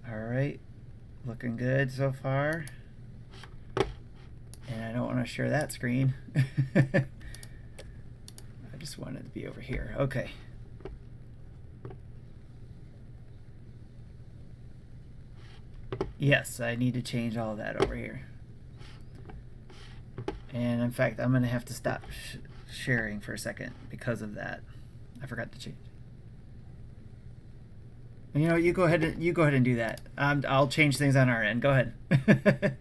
All right, looking good so far. And I don't want to share that screen. I just want it to be over here. Okay. Yes, I need to change all of that over here. And in fact, I'm going to have to stop sharing for a second because of that. I forgot to change. You know, you go ahead and do that. I'll change things on our end. Go ahead.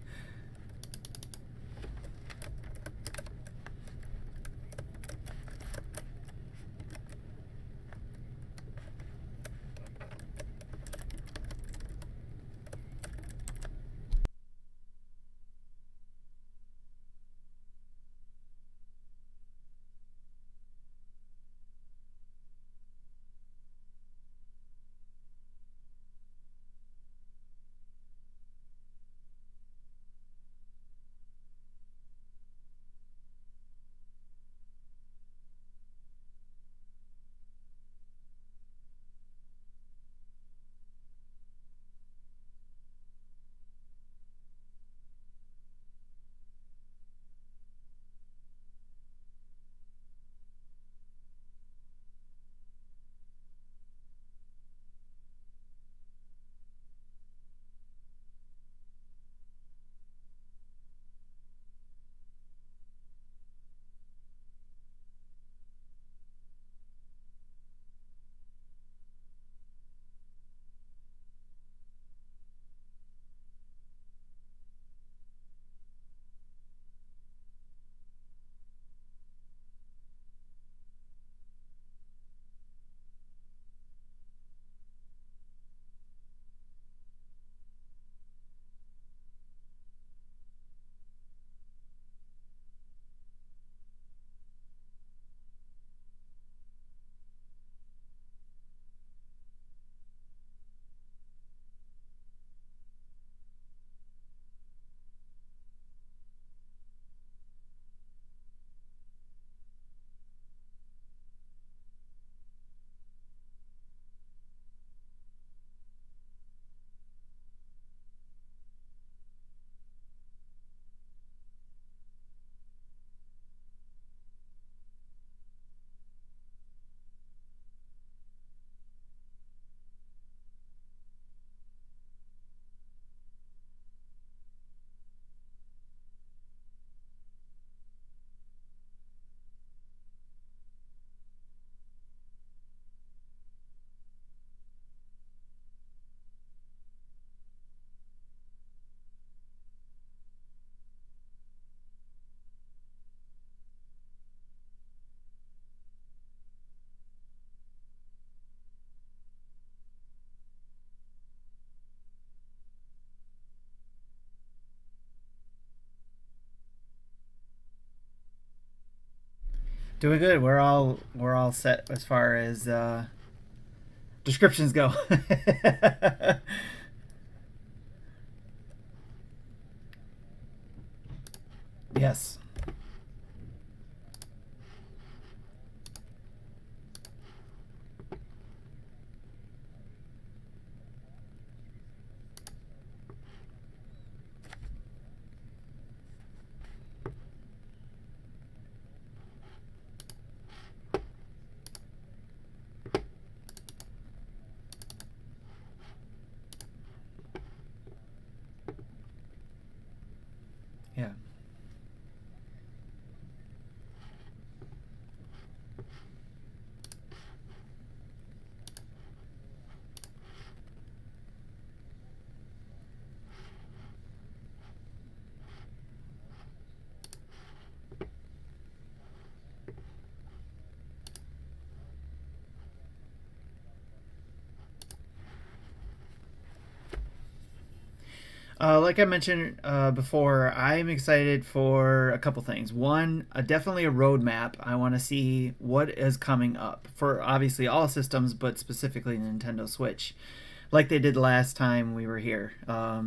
Doing good. We're all set as far as descriptions go. Yes. Yeah. Like I mentioned before, I'm excited for a couple things. One, definitely a roadmap. I want to see what is coming up for obviously all systems, but specifically Nintendo Switch, like they did last time we were here.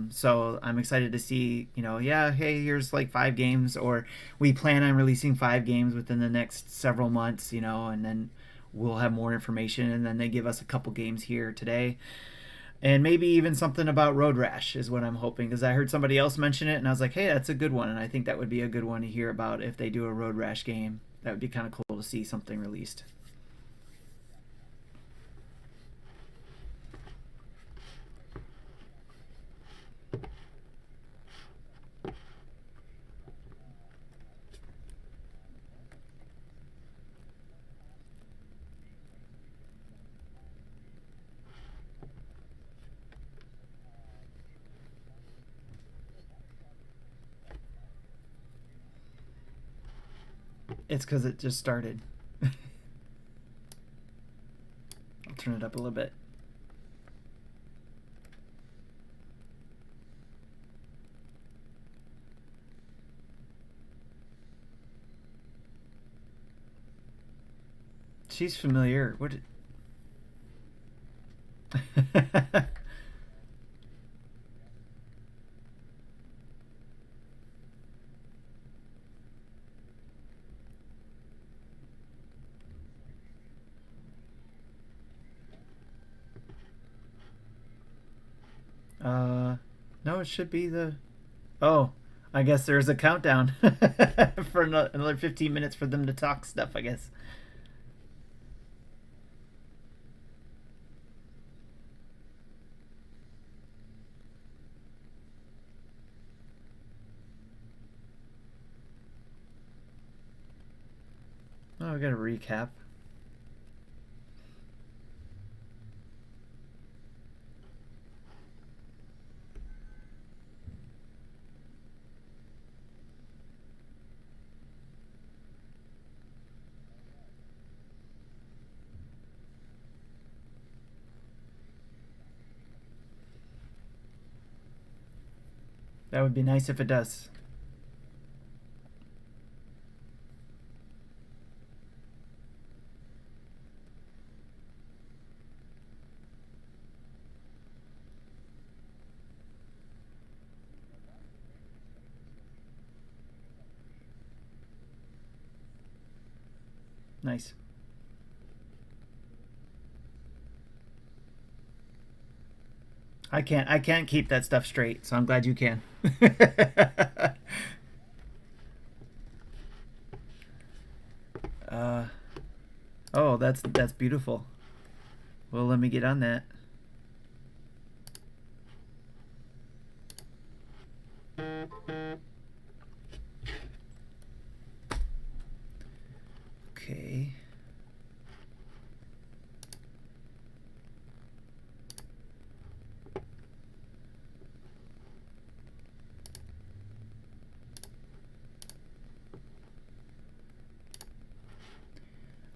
So I'm excited to see, yeah, hey, here's like 5 games, or we plan on releasing 5 games within the next several months, and then we'll have more information, and then they give us a couple games here today And maybe even something about Road Rash is what I'm hoping, because I heard somebody else mention it and I was like, hey, that's a good one. And I think that would be a good one to hear about if they do a Road Rash game. That would be kind of cool to see something released. It's because it just started. I'll turn it up a little bit. She's familiar. What? No, it should be the. Oh, I guess there's a countdown for another 15 minutes for them to talk stuff, I guess. Oh, I got a recap. That would be nice if it does. Nice. I can't keep that stuff straight, so I'm glad you can. uh, oh, that's beautiful. Well, let me get on that. Okay.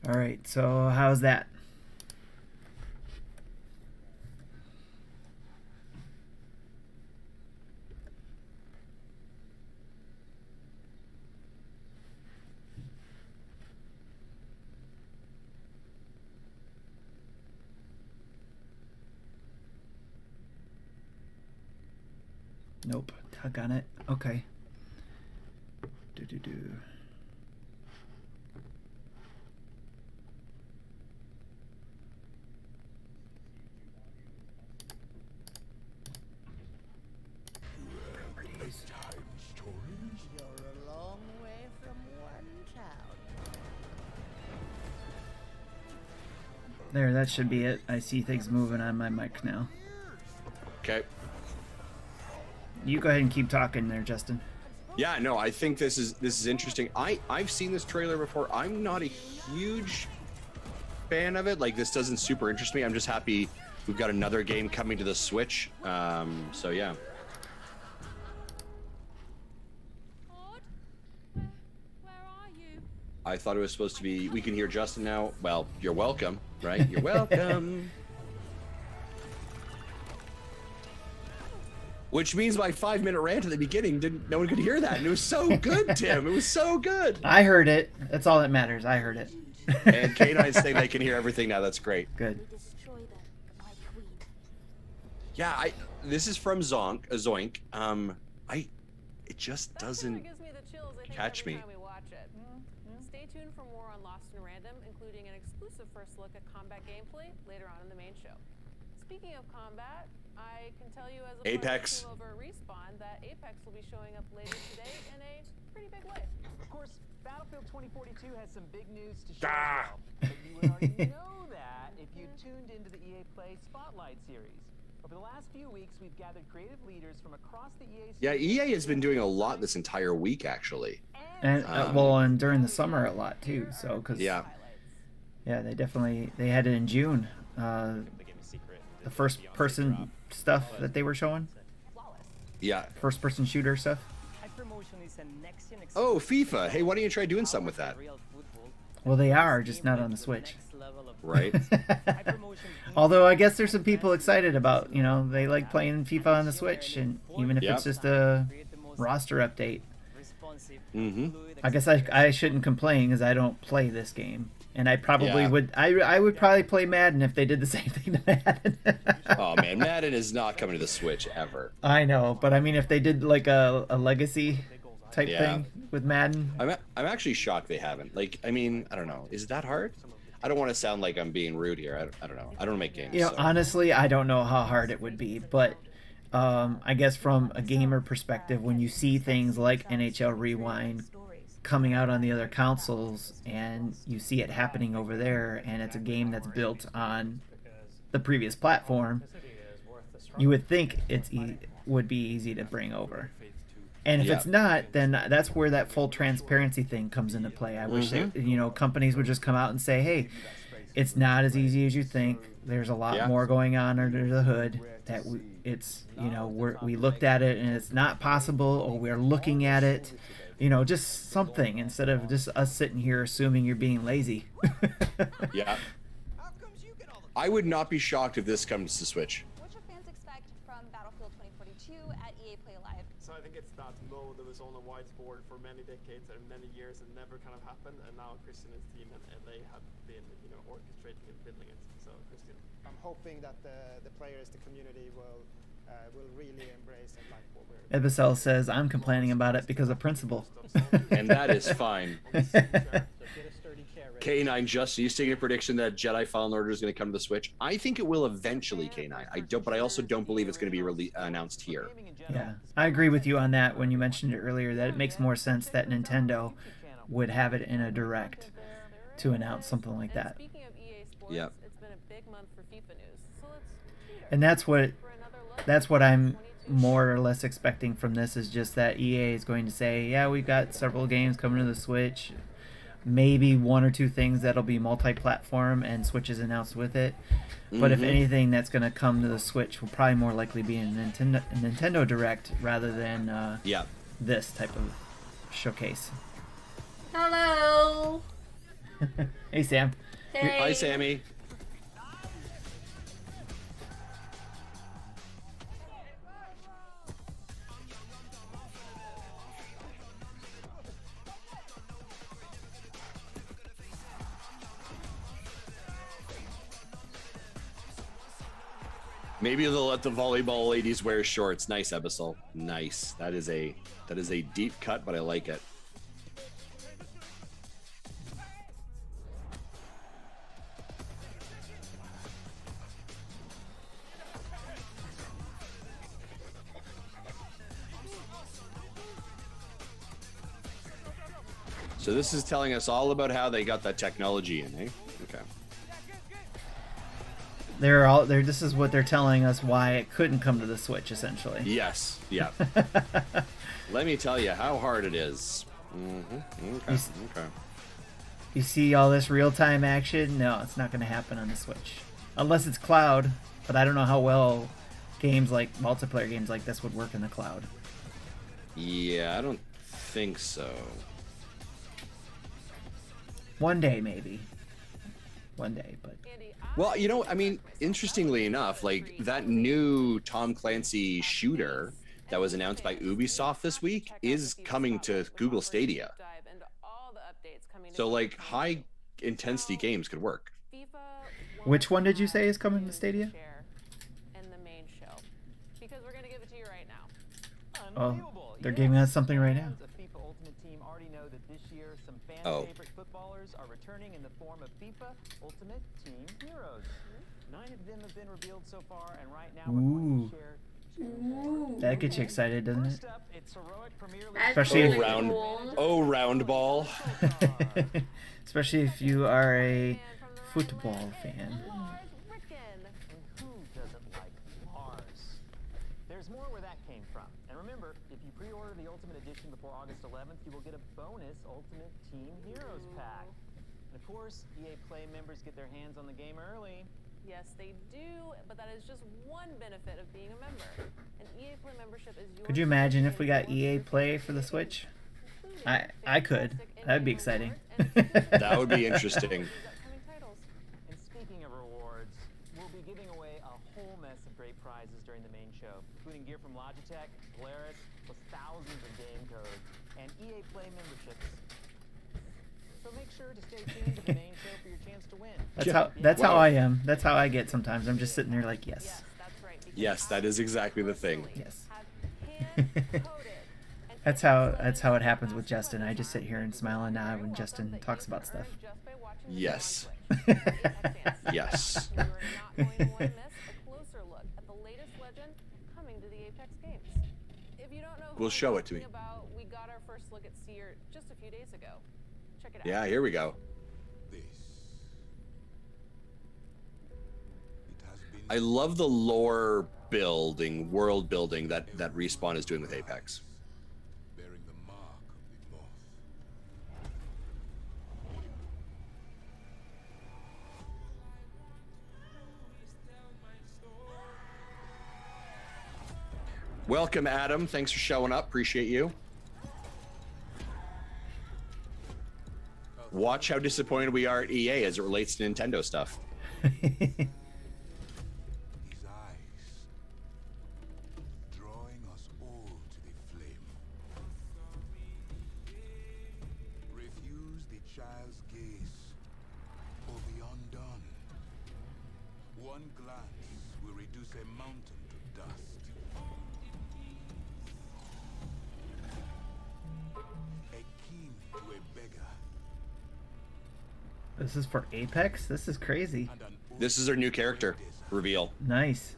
All right. So how's that? Nope. Tug on it. Okay. Do do do. Properties. You're a long way from one town. There, that should be it. I see things moving on my mic now. Okay. You go ahead and keep talking there, Justin. Yeah, no, I think this is interesting. I've seen this trailer before. I'm not a huge fan of it. Like, this doesn't super interest me. I'm just happy we've got another game coming to the Switch. So yeah. Todd? Where are you? I thought it was supposed to be. We can hear Justin now. Well, you're welcome, right? You're welcome. Which means my 5-minute rant at the beginning no one could hear that, and it was so good, Tim. It was so good. I heard it. That's all that matters. I heard it. And K9 saying they can hear everything now. That's great. Good. Destroy them, my queen. Yeah, this is from Zoink. It just doesn't Gives me the chills, I think, catch every me. time we watch it. Stay tuned for more on Lost in Random, including an exclusive first look at combat gameplay later on in the main show. speaking of combat, I can tell you as a Apex. team over at Respawn that Apex will be showing up later today in a pretty big way. Of course, Battlefield 2042 has some big news to share as well. But you would already know that if you tuned into the EA Play Spotlight series. Over the last few weeks, we've gathered creative leaders from across the EA. Yeah, EA has been doing a lot this entire week, actually. And well, and during the summer a lot too. So because Yeah. yeah, they had it in June. The first person stuff that they were showing, Yeah. first person shooter stuff. Oh, FIFA. Hey, why don't you try doing something with that? Well, they are just not on the Switch. Right? Although I guess there's some people excited about, they like playing FIFA on the Switch, and even if Yep. it's just a roster update. Mm-hmm. I guess I shouldn't complain because I don't play this game, and I probably Yeah. would. I would probably play Madden if they did the same thing to Madden. Oh, man. Madden is not coming to the Switch ever. I know, but I mean, if they did like a legacy type Yeah. thing with Madden, I'm actually shocked they haven't. Like, I mean, I don't know. Is it that hard? I don't want to sound like I'm being rude here. I don't know. I don't make games. So. honestly, I don't know how hard it would be, but I guess from a gamer perspective, when you see things like NHL Rewind coming out on the other consoles and you see it happening over there, and it's a game that's built on the previous platform, you would think would be easy to bring over. And if Yeah. it's not, then that's where that full transparency thing comes into play. I wish that, companies would just come out and say, hey, it's not as easy as you think. There's a lot Yeah. more going on under the hood. That we looked at it and it's not possible, or we're looking at it. Just something instead of just us sitting here assuming you're being lazy. Yeah. I would not be shocked if this comes to Switch. What should fans expect from Battlefield 2042 at EA Play Live? So I think it's that mode that was on a whiteboard for many decades and many years and never kind of happened, and now Christian and his team and LA have been, orchestrating and building it. So Christian. I'm hoping that the players, the community will really embrace and like what we're. Ebicel says, I'm complaining about it because of principle. And that is fine. K9, Justin, you stating a prediction that Jedi Fallen Order is going to come to the Switch? I think it will eventually, K9. But I also don't believe it's going to be announced here. Yeah, I agree with you on that when you mentioned it earlier, that it makes more sense that Nintendo would have it in a direct to announce something like that. Speaking of EA Sports, Yep. it's been a big month for FIFA news. So let's And that's what for another look. that's what I'm more or less expecting from this, is just that EA is going to say, yeah, we've got several games coming to the Switch, maybe one or two things that'll be multi-platform, and Switch is announced with it. But if anything that's going to come to the Switch will probably more likely be a Nintendo Direct rather than Yeah. this type of showcase. Hello. Hey, Sam. Hey. Hi, Sammy. Maybe they'll let the volleyball ladies wear shorts. Nice, Ebisol. Nice. That is a deep cut, but I like it. So this is telling us all about how they got that technology in, eh? Okay. This is what they're telling us why it couldn't come to the Switch, essentially. Yes. Yeah. Let me tell you how hard it is. Okay. Okay. You see all this real-time action? No, it's not going to happen on the Switch. Unless it's cloud, but I don't know how well multiplayer games like this would work in the cloud. Yeah, I don't think so. One day, maybe. One day, but... Andy, Well, I mean, interestingly enough, like that new Tom Clancy shooter that was announced by Ubisoft this week is coming to Google Stadia. dive into all the updates coming to So, like, FIFA. high intensity games could work. FIFA Which one did you say is won't coming to Stadia? share in the main show, because we're gonna give it to you right now. Oh, they're giving us something right now. Fans of FIFA Ultimate Team already know that this year some fan Oh. favorite footballers are returning in the form of FIFA Ultimate Team Heroes. 9 of them have been revealed so far, and right now we're going to share Ooh. That gets you excited, doesn't it? First up, it's Heroic Premier League. That's Especially really if- round- cool. Oh, round ball. Especially if you are a football fan. Lars Ricken. And who doesn't like Lars? There's more where that came from. And remember, if you pre-order the Ultimate Edition before August 11th, you will get a bonus Ultimate Team Heroes pack. And of course, EA Play members get their hands on the game early. Yes, they do, but that is just one benefit of being a member. An EA Play membership is your Could you imagine if we got EA Play for the Switch? I could. That'd be exciting. That would be interesting. Upcoming titles. And speaking of rewards, we'll be giving away a whole mess of great prizes during the main show, including gear from Logitech, Polaris, plus thousands of game codes, and EA Play memberships. So make sure to stay tuned to the main show for your chance to win. That's how Wow. I am. That's how I get sometimes. I'm just sitting there like, yes. Yes, that's right. because Yes, that is exactly the thing. Yes. have hand-coded and That's how it happens with Justin. I just sit here and smile and nod when Justin talks about stuff. just by watching the Yes. video on Twitch. Yes. You are not going to want to miss a closer look at the latest legend coming to the Apex games. If you don't know who Well, I'm show it to talking me. about, we got our first look at Seer just a few days ago. Check it out. Yeah, here we go. I love the lore building, world building that Respawn is doing with Apex. Bearing the mark of the moth. Welcome, Adam. Thanks for showing up. Appreciate you. Watch how disappointed we are at EA as it relates to Nintendo stuff. His eyes, drawing us all to the flame. Refuse the child's gaze, or be undone. One glance will reduce a mountain to dust. A king to a beggar, This is for Apex? This is crazy. and an This is our new character reveal. Nice.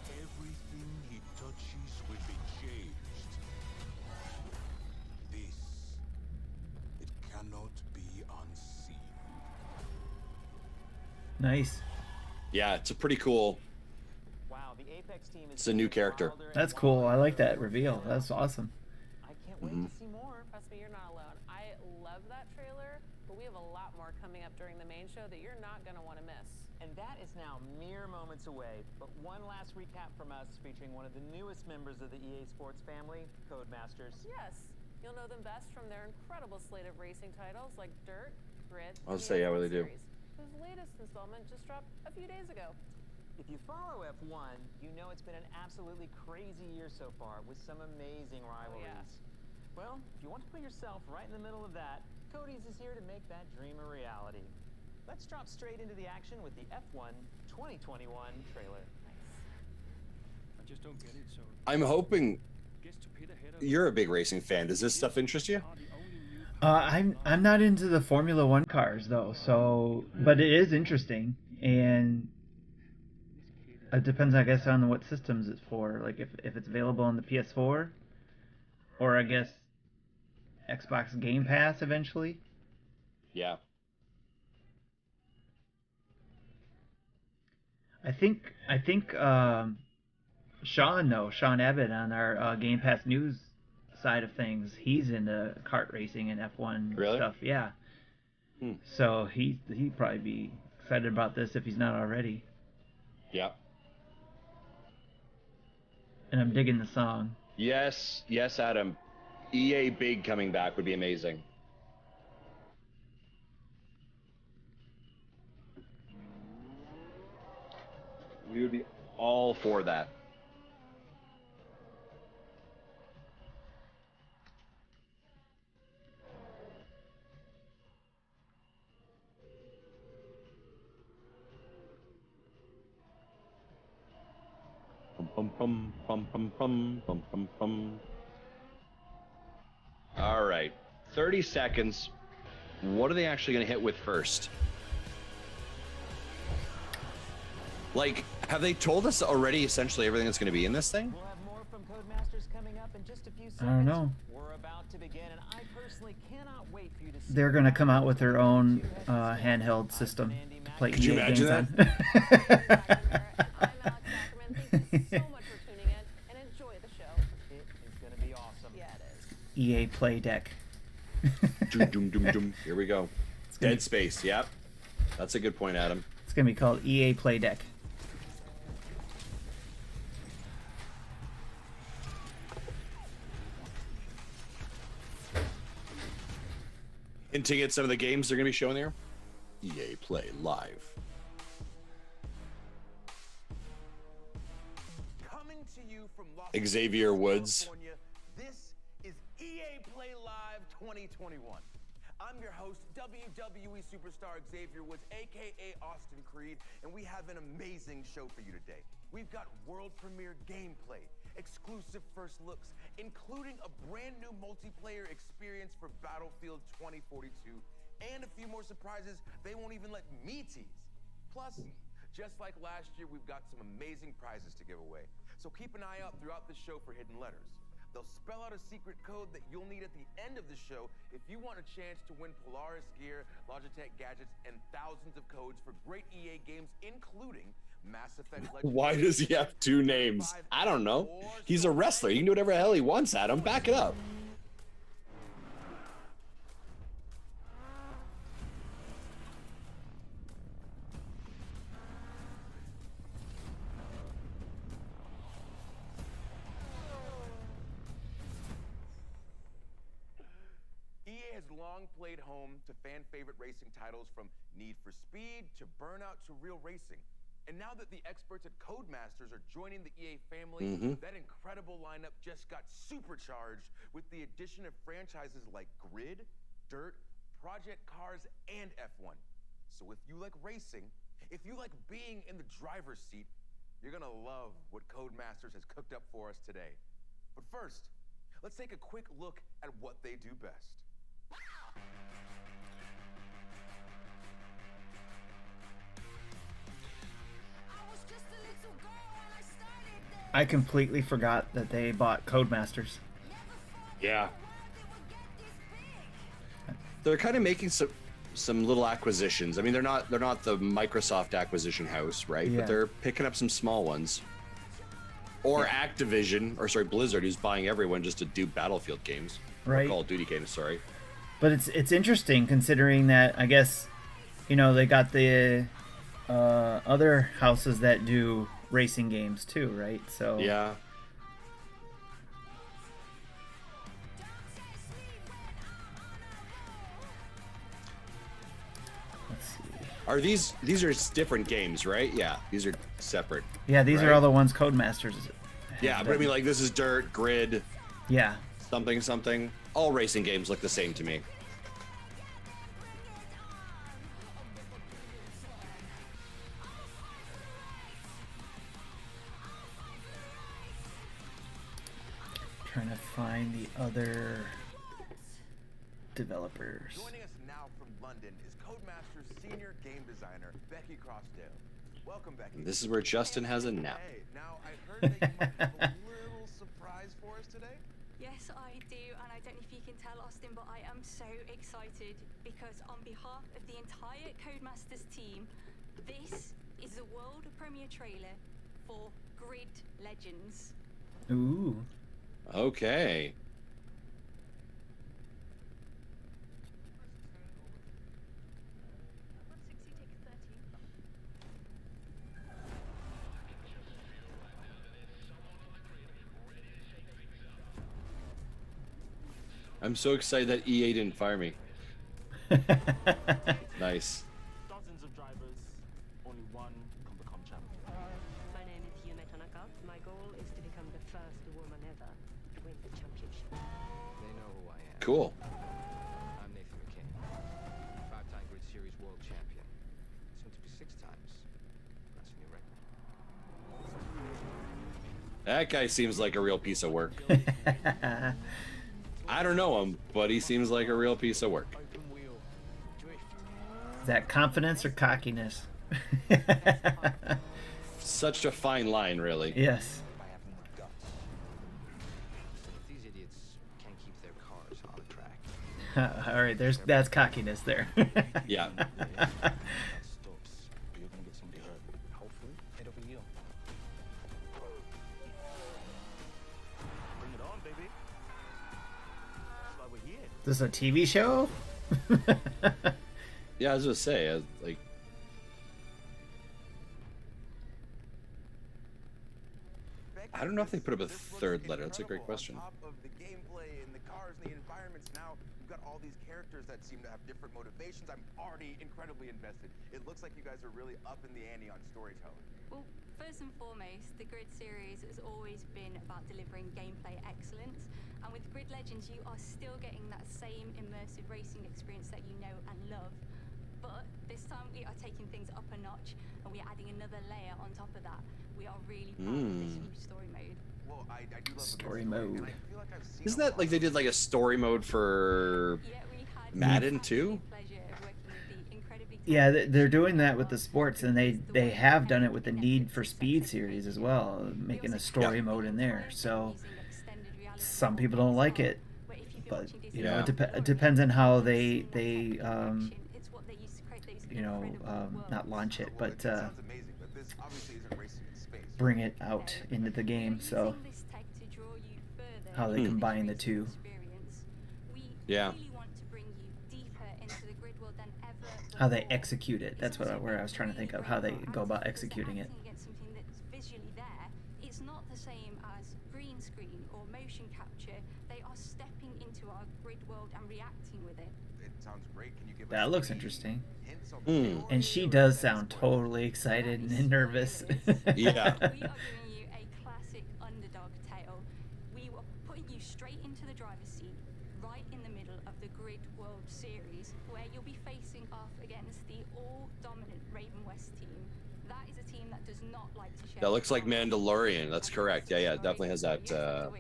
everything he touches will be changed. This, it cannot be unseen. Nice. Yeah, it's a pretty cool. Wow, the Apex team is It's a new character. wilder and That's cool. I wilder like that every reveal. day. That's awesome. I can't wait to see more. Trust me, you're not alone. I love that trailer, but we have a lot more coming up during the main show that you're not going to want to miss. And that is now mere moments away. But one last recap from us featuring one of the newest members of the EA Sports family, Codemasters. Yes, you'll know them best from their incredible slate of racing titles like Dirt, Grid, I'll and the say, yeah, F1 really do. series, whose latest installment just dropped a few days ago. If you follow F1, you know it's been an absolutely crazy year so far with some amazing rivalries. Well, if you want to put yourself right in the middle of that, Cody's is here to make that dream a reality. Let's drop straight into the action with the F1 2021 trailer. I just don't get it. So I'm hoping gets to pit ahead of you're a big racing fan. Does this stuff interest you? are the only new I'm not into the Formula One cars though, so but it is interesting, and it depends, I guess, on what systems it's for. Like if it's available on the PS4, or I guess Xbox Game Pass eventually. Yeah. I think Sean Abbott on our Game Pass News side of things, he's into kart racing and F1 Really? stuff. Yeah. Hmm. So he'd probably be excited about this if he's not already. Yeah. And I'm digging the song. Yes, yes, Adam. EA Big coming back would be amazing. We would be all for that. Pum pum pum pum pum pum pum pum. All right, 30 seconds. What are they actually going to hit with first? Like, have they told us already essentially everything that's going to be in this thing? We'll have more from Codemasters coming up in just a few seconds. I don't know. We're about to begin, and I personally cannot wait for you to see. They're gonna come out with their own handheld system to play Could you EA games imagine on. I'm Alex Ackerman. Thank you so much for tuning in and enjoy the show. It is going to be awesome. Yeah, it is. EA Play Deck. Doom, doom, doom, doom. Here we go. gonna- Dead Space. Yep. That's a good point, Adam. It's gonna be called EA Play Deck. Hinting at some of the games they're going to be showing there. EA Play Live. Coming to you from Los Xavier Angeles, Woods. California, this is EA Play Live 2021. I'm your host, WWE superstar Xavier Woods, aka Austin Creed, and we have an amazing show for you today. We've got world premiere gameplay, exclusive first looks, including a brand new multiplayer experience for Battlefield 2042, and a few more surprises they won't even let me tease. Plus, just like last year, we've got some amazing prizes to give away. So keep an eye out throughout the show for hidden letters. They'll spell out a secret code that you'll need at the end of the show if you want a chance to win Polaris gear, Logitech gadgets, and thousands of codes for great EA games, including Mass Effect Legends. Why does he have two names? I don't know. He's a wrestler. He can do whatever the hell he wants, Adam. Back it up. EA has long played home to fan-favorite racing titles from Need for Speed to Burnout to Real Racing. And now that the experts at Codemasters are joining the EA family, that incredible lineup just got supercharged with the addition of franchises like Grid, Dirt, Project Cars, and F1. So if you like racing, if you like being in the driver's seat, you're gonna love what Codemasters has cooked up for us today. But first, let's take a quick look at what they do best. I completely forgot that they bought Codemasters. Yeah. They're kind of making some little acquisitions. I mean, they're not the Microsoft acquisition house, right? Yeah. But they're picking up some small ones. Or Activision, or sorry, Blizzard, who's buying everyone just to do Battlefield games. Right. Or Call of Duty games, sorry. But it's interesting considering that I guess, you know, they got the other houses that do racing games too, right? So Yeah. let's see. Are these are different games, right? Yeah, these are separate. Yeah, these right? are all the ones Codemasters. Yeah, but I mean, like, this is Dirt, Grid, Yeah. something, something. All racing games look the same to me. Trying to find the other developers. Joining us now from London is Codemasters senior game designer Becky Crossdale. Welcome, Becky. This is where Justin has a nap. Hey, now I heard that you might have a little surprise for us today. Yes, I do, and I don't know if you can tell, Austin, but I am so excited because on behalf of the entire Codemasters team, this is the world premiere trailer for Grid Legends. Ooh. Okay. I'm so excited that EA didn't fire me. Nice. Dozens of drivers, only one can become champion. My name is Yume Tanaka. My goal is to become the first woman ever to win the championship. They know who I am. Cool. I'm Nathan McKay, five-time Grid Series world champion. Soon to be 6 times. That's a new record. That guy seems like a real piece of work. I don't know him, but he seems like a real piece of work. Is that confidence or cockiness? Such a fine line, really. Yes. These idiots can't keep their cars on track. All right, that's cockiness there. Yeah. This is a TV show? Yeah, I was gonna say, like. I don't know if they put up a third letter. That's a great question. On top of the gameplay and the cars and the environments, now you've got all these characters that seem to have different motivations. I'm already incredibly invested. It looks like you guys are really up in the ante on storytelling. Well, first and foremost, the Grid series has always been about delivering gameplay excellence. And with Grid Legends, you are still getting that same immersive racing experience that you know and love. But this time we are taking things up a notch and we're adding another layer on top of that. We are really proud of this new story mode. Well, I do love Story mode. and I feel like I've seen Isn't that like they did like a story mode for Madden too? Yeah, they're doing that with the sports, and they have done it with the Need for Speed series as well, making a story mode in there. So some people don't like it, but you know, it depends on how they not launch it, but bring it out into the game. So how they combine the two. Yeah. How they execute it. That's where I was trying to think of how they go about executing it. Something that's visually there. It's not the same as green screen or motion capture. They are stepping into our grid world and reacting with it. It sounds great. Can you give That looks interesting. Mm. And she does sound totally excited and nervous. Yeah. We are giving you a classic underdog tale. We were putting you straight into the driver's seat, right in the middle of the Grid World Series, where you'll be facing off against the all-dominant Raven West team. That is a team that does not like to share. That looks like Mandalorian. That's correct. Yeah, it definitely has that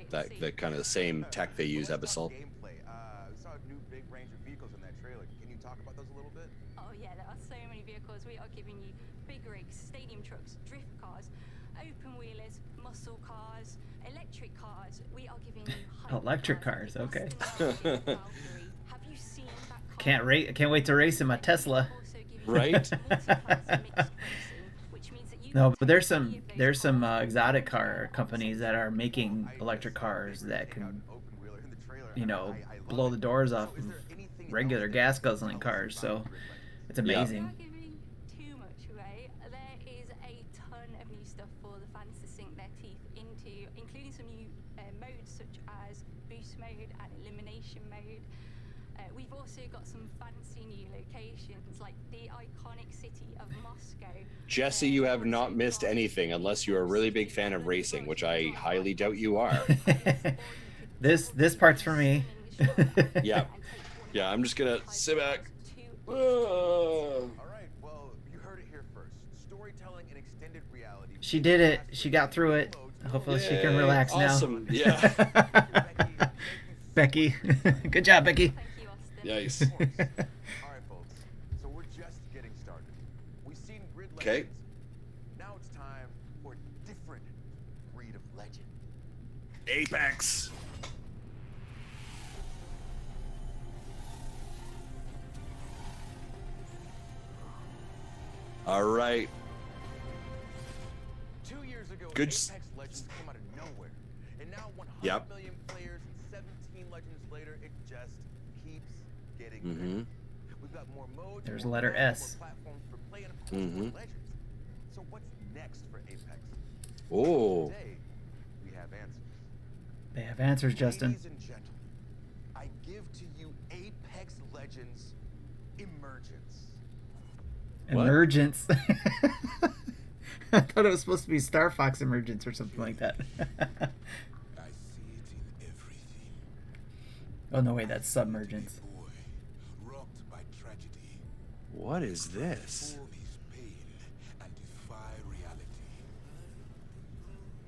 that kind of the same tech they use, Episode. gameplay? We saw new big range of vehicles in that trailer. Can you talk about those a little bit? Oh yeah, there are so many vehicles. We are giving you big rigs, stadium trucks, drift cars, open wheelers, muscle cars, electric cars. We are giving you Electric cars, okay. Have you seen that car? Can't wait to race in my Tesla. Right? No, but there's some exotic car companies that are making electric cars that can, blow the doors off of regular gas guzzling cars. So it's amazing. Without giving too much away, there is a ton of new stuff for the fans to sink their teeth into, including some new modes such as boost mode and elimination mode. We've also got some fancy new locations like the iconic city of Moscow. Jesse, you have not missed anything unless you're a really big fan of racing, which I highly doubt you are. This part's for me. Yeah. Yeah, I'm just gonna sit back. All right, well, you heard it here first. Storytelling and extended reality. She did it. She got through it. Hopefully she can Yay, relax awesome. now. Yeah. Becky. Good job, Becky. Nice. All right, folks. So we're just getting started. We've seen Grid Okay. Legends. Now it's time for a different breed of legend. Apex. All right. 2 years ago, Good Apex Legends came out of nowhere. And now 100 Yep. million players and 17 legends later, it just keeps getting Mm-hmm. better. We've got more modes, There's more letter modes, S. more platforms for play, and of course, Mhm. more legends. So what's next for Apex? Oh. Today, we have answers. They have answers, Justin. Ladies and gentlemen, I give to you Apex Legends Emergence. What? Emergence. I thought it was supposed to be Star Fox Emergence or something like that. I see it in everything. Oh no, wait, that's Submergence. Boy, rocked by tragedy, What is this? full his pain and defy reality.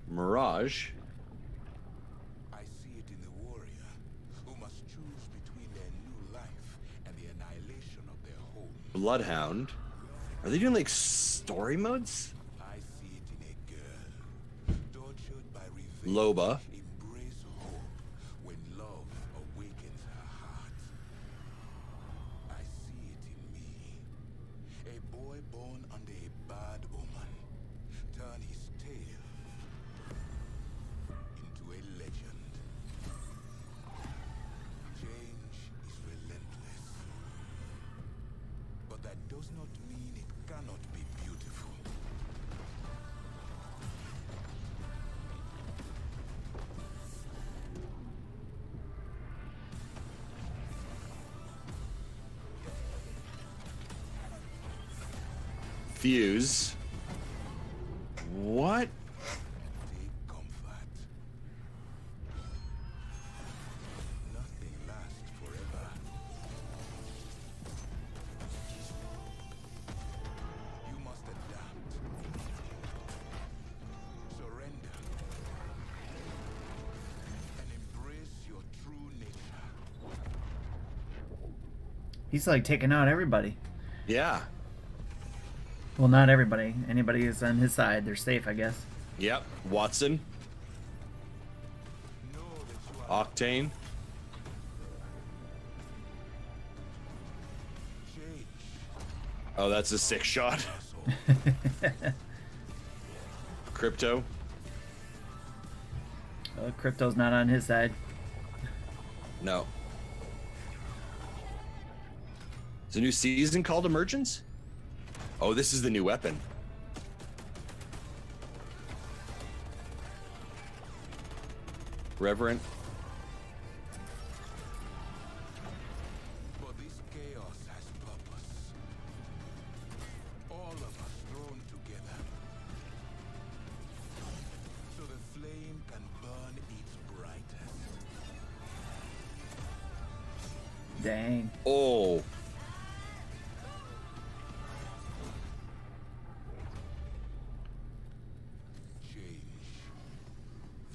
Mirage. I see it in the warrior, who must choose between their new life and the annihilation of their home. Bloodhound. Are they doing like story modes? I see it in a girl, tortured by revenge. Loba. Embrace hope when love awakens her heart. I see it in me. A boy born under a bad omen, turn his tale into a legend. Change is relentless. But that does not mean it cannot be beautiful. Fuse. What? Take comfort. Nothing lasts forever. You must adapt. Surrender. And embrace your true nature. He's like taking out everybody. Yeah. Well, not everybody. Anybody who's on his side, they're safe, I guess. Yep. Watson. Octane. Oh, that's a sick shot. Crypto. Crypto's not on his side. No. Is a new season called Emergence? Oh, this is the new weapon. Reverent. But this chaos has purpose. All of us thrown together. So the flame can burn its brightest. Dang. Oh.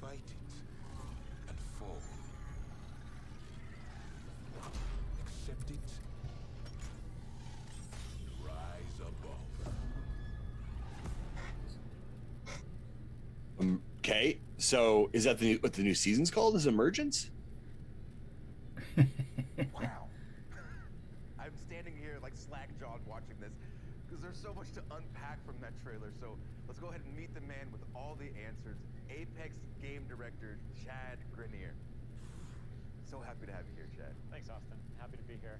Fight it and fall. Accept it. Rise above. Okay, so is that the new, what the new season's called? Is Emergence? Wow. I'm standing here like slack-jawed watching this because there's so much to unpack from that trailer. So let's go ahead and meet the man with all the answers, Apex game director Chad Grenier. So happy to have you here, Chad. Thanks, Austin. Happy to be here.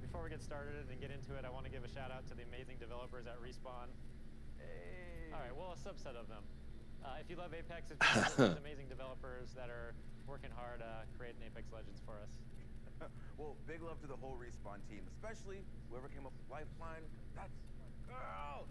Before we get started and get into it, I want to give a shout out to the amazing developers at Respawn. Hey. All right, well, a subset of them. If you love Apex, it's because of these amazing developers that are working hard creating Apex Legends for us. Well, big love to the whole Respawn team, especially whoever came up with Lifeline. That's my girl.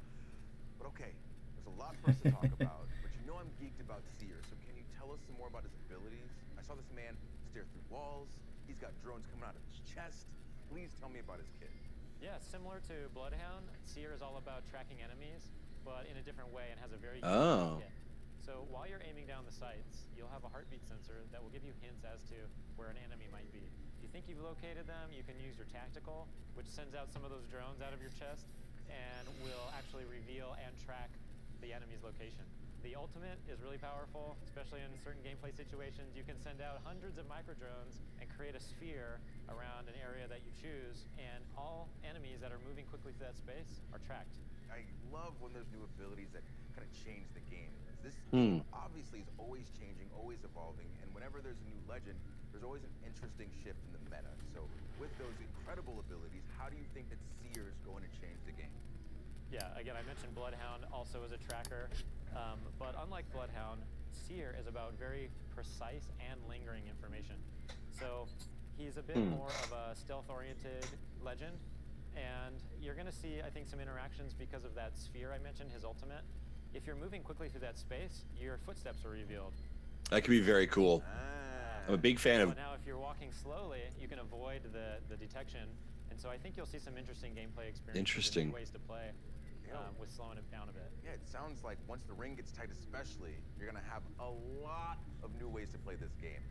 But okay, there's a lot for us to talk about. But you know I'm geeked about Seer, so can you tell us some more about his abilities? I saw this man stare through walls. He's got drones coming out of his chest. Please tell me about his kit. Yeah, similar to Bloodhound, Seer is all about tracking enemies, but in a different way and has a very Oh. unique kit. So while you're aiming down the sights, you'll have a heartbeat sensor that will give you hints as to where an enemy might be. If you think you've located them, you can use your tactical, which sends out some of those drones out of your chest and will actually reveal and track the enemy's location. The ultimate is really powerful, especially in certain gameplay situations. You can send out hundreds of micro drones and create a sphere around an area that you choose, and all enemies that are moving quickly through that space are tracked. I love when there's new abilities that kind of change the game. This Hmm. obviously is always changing, always evolving, and whenever there's a new legend, there's always an interesting shift in the meta. So with those incredible abilities, how do you think that Seer is going to change the game? Yeah, again, I mentioned Bloodhound also as a tracker, but unlike Bloodhound, Seer is about very precise and lingering information. So he's a bit more of a stealth-oriented legend, and you're going to see, I think, some interactions because of that sphere I mentioned, his ultimate. If you're moving quickly through that space, your footsteps are revealed. That could be very cool. I'm a big fan of. Now, if you're walking slowly, you can avoid the detection, and so I think you'll see some interesting gameplay experiences. Interesting. And new ways to play. with slowing it down a bit. Yeah, it sounds like once the ring gets tight, especially, you're gonna have a lot of new ways to play this game.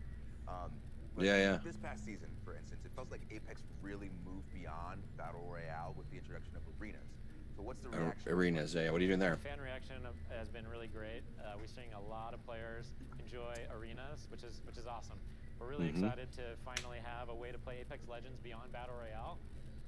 But Yeah. This past season, for instance, it felt like Apex really moved beyond Battle Royale with the introduction of arenas. So what's the reaction? Arenas, yeah. What are you doing there? Fan reaction has been really great. We're seeing a lot of players enjoy arenas, which is awesome. We're really excited to finally have a way to play Apex Legends beyond Battle Royale,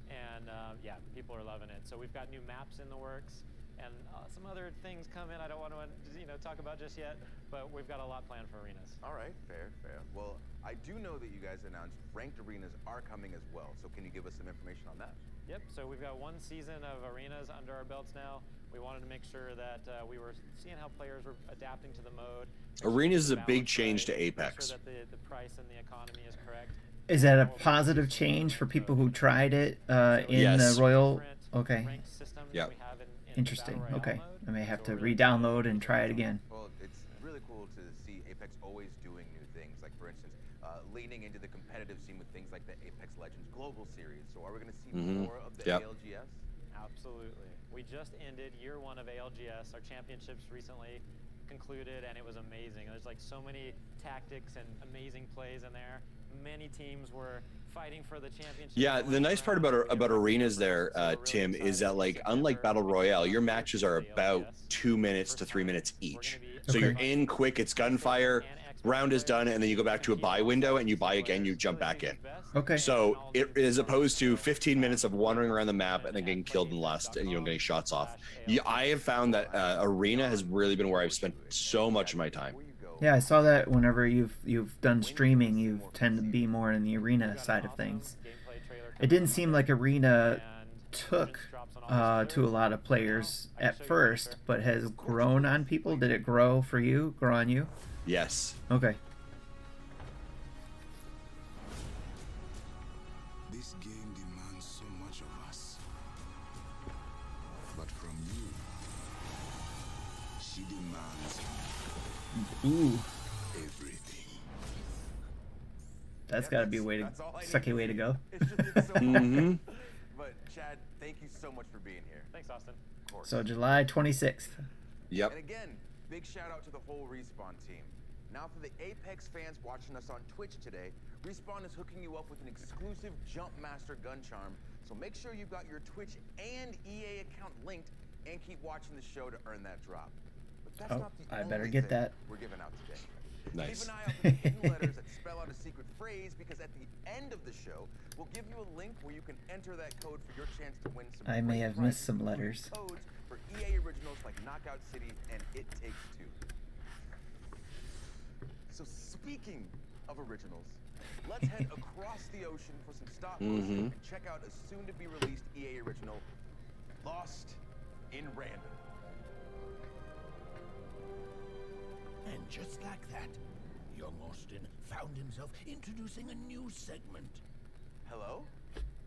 and yeah, people are loving it. So we've got new maps in the works, and some other things coming. I don't want to talk about just yet, but we've got a lot planned for arenas. All right, fair. Well, I do know that you guys announced ranked arenas are coming as well. So can you give us some information on that? Yep, so we've got one season of arenas under our belts now. We wanted to make sure that we were seeing how players were adapting to the mode. Arenas is a big change to Make Apex. sure that the price and the economy is correct. Is that a positive change for people who tried it in Yes. the Royal? Okay. Ranked system that Yep. we have in Interesting. the Battle Okay. Royale mode. I may have So to we're really re-download and try it again. Well, it's really cool to see Apex always doing new things. Like, for instance, leaning into the competitive scene with things like the Apex Legends Global Series. So are we going to see more of the Yep. ALGS? Absolutely. We just ended year 1 of ALGS. Our championships recently concluded, and it was amazing. There's like so many tactics and amazing plays in there. Many teams were fighting for the championship. Yeah, the nice part about arenas there, Tim, is that like unlike Battle Royale, your matches are about 2 minutes to 3 minutes each. So you're in quick, it's gunfire, round is done, and then you go back to a buy window and you buy again, you jump back in. Okay. So it as opposed to 15 minutes of wandering around the map and then getting killed in the last, getting shots off. Yeah, I have found that arena has really been where I've spent so much of my time. Yeah, I saw that whenever you've done streaming, you tend to be more in the arena side of things. It didn't seem like arena took to a lot of players at first, but has grown on people. Did it grow for you? Grow on you? Yes. Okay. This game demands so much of us. But from you, she demands Ooh. everything. That's got to be a way to That's all I need sucky to way to see. go. It's just it's so awesome. But Chad, thank you so much for being here. Thanks, Austin. Of course. So July 26th. Yep. And again, big shout out to the whole Respawn team. Now for the Apex fans watching us on Twitch today, Respawn is hooking you up with an exclusive Jumpmaster gun charm, so make sure you've got your Twitch and EA account linked and keep watching the show to earn that drop. But that's Oh, not the I only better get thing that. we're giving out today. Nice. Keep an eye out for the hidden letters that spell out a secret phrase, because at the end of the show, we'll give you a link where you can enter that code for your chance to win some I may great have missed prizes, some including letters. codes for EA originals like Knockout City and It Takes Two. So speaking of originals, let's head across the ocean for some stop motion and check out a soon-to-be released EA original, Lost in Random. And just like that, young Austin found himself introducing a new segment. Hello?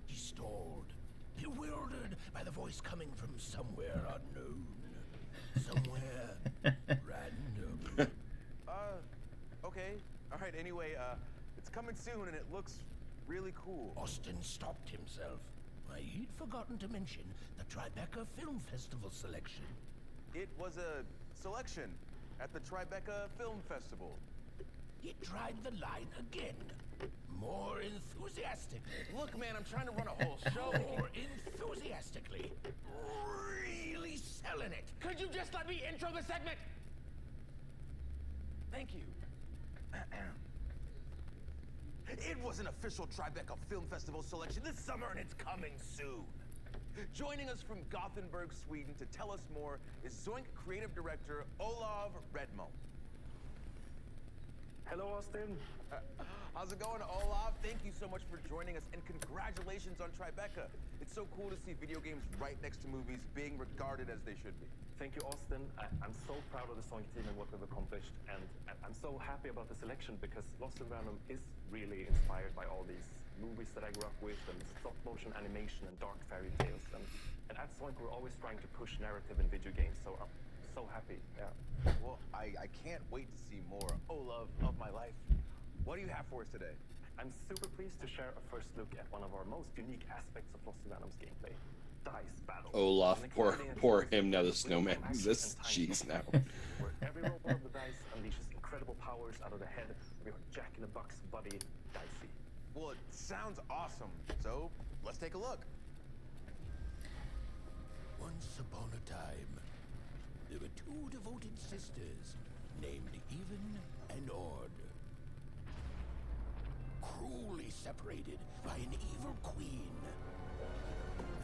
He stalled, bewildered by the voice coming from somewhere unknown. Somewhere random. Okay. All right, anyway, it's coming soon and it looks really cool. Austin stopped himself. Why, he'd forgotten to mention the Tribeca Film Festival selection. It was a selection at the Tribeca Film Festival. He tried the line again, more enthusiastically. Look, man, I'm trying to run a whole show. More enthusiastically. Really selling it. Could you just let me intro the segment? Thank you. It was an official Tribeca Film Festival selection this summer, and it's coming soon. Joining us from Gothenburg, Sweden to tell us more is Zoink creative director Olav Redmo. Hello, Austin. How's it going, Olav? Thank you so much for joining us, and congratulations on Tribeca. It's so cool to see video games right next to movies being regarded as they should be. Thank you, Austin. I'm so proud of the Zoink team and what we've accomplished, and I'm so happy about the selection because Lost in Random is really inspired by all these movies that I grew up with, and stop motion animation and dark fairy tales. And at Zoink, we're always trying to push narrative in video games, so I'm so happy. Yeah. Well, I can't wait to see more Olav of my life. What do you have for us today? I'm super pleased to share a first look at one of our most unique aspects of Lost in Random's gameplay. Dice Battle. Olaf, An poor exciting poor adventure him. Now the with snowman magic exists. and time Jeez, now. where every roll of the dice unleashes incredible powers out of the head of your Jack in the Box buddy, Dicey. Well, it sounds awesome. So let's take a look. Once upon a time, there were two devoted sisters named Even and Ord. Cruelly separated by an evil queen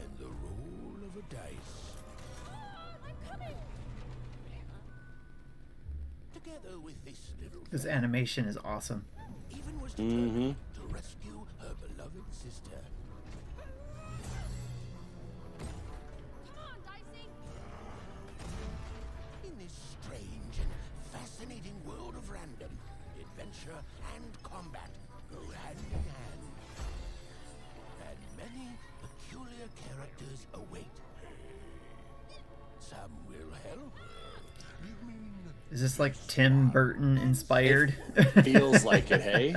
and the roll of a dice. Together with this little This animation is awesome. Even was determined to rescue her beloved sister. In this strange and fascinating world of random, adventure and combat go hand in hand. And many peculiar characters await. Some will help. Is this like Tim Burton inspired? Feels like it, hey?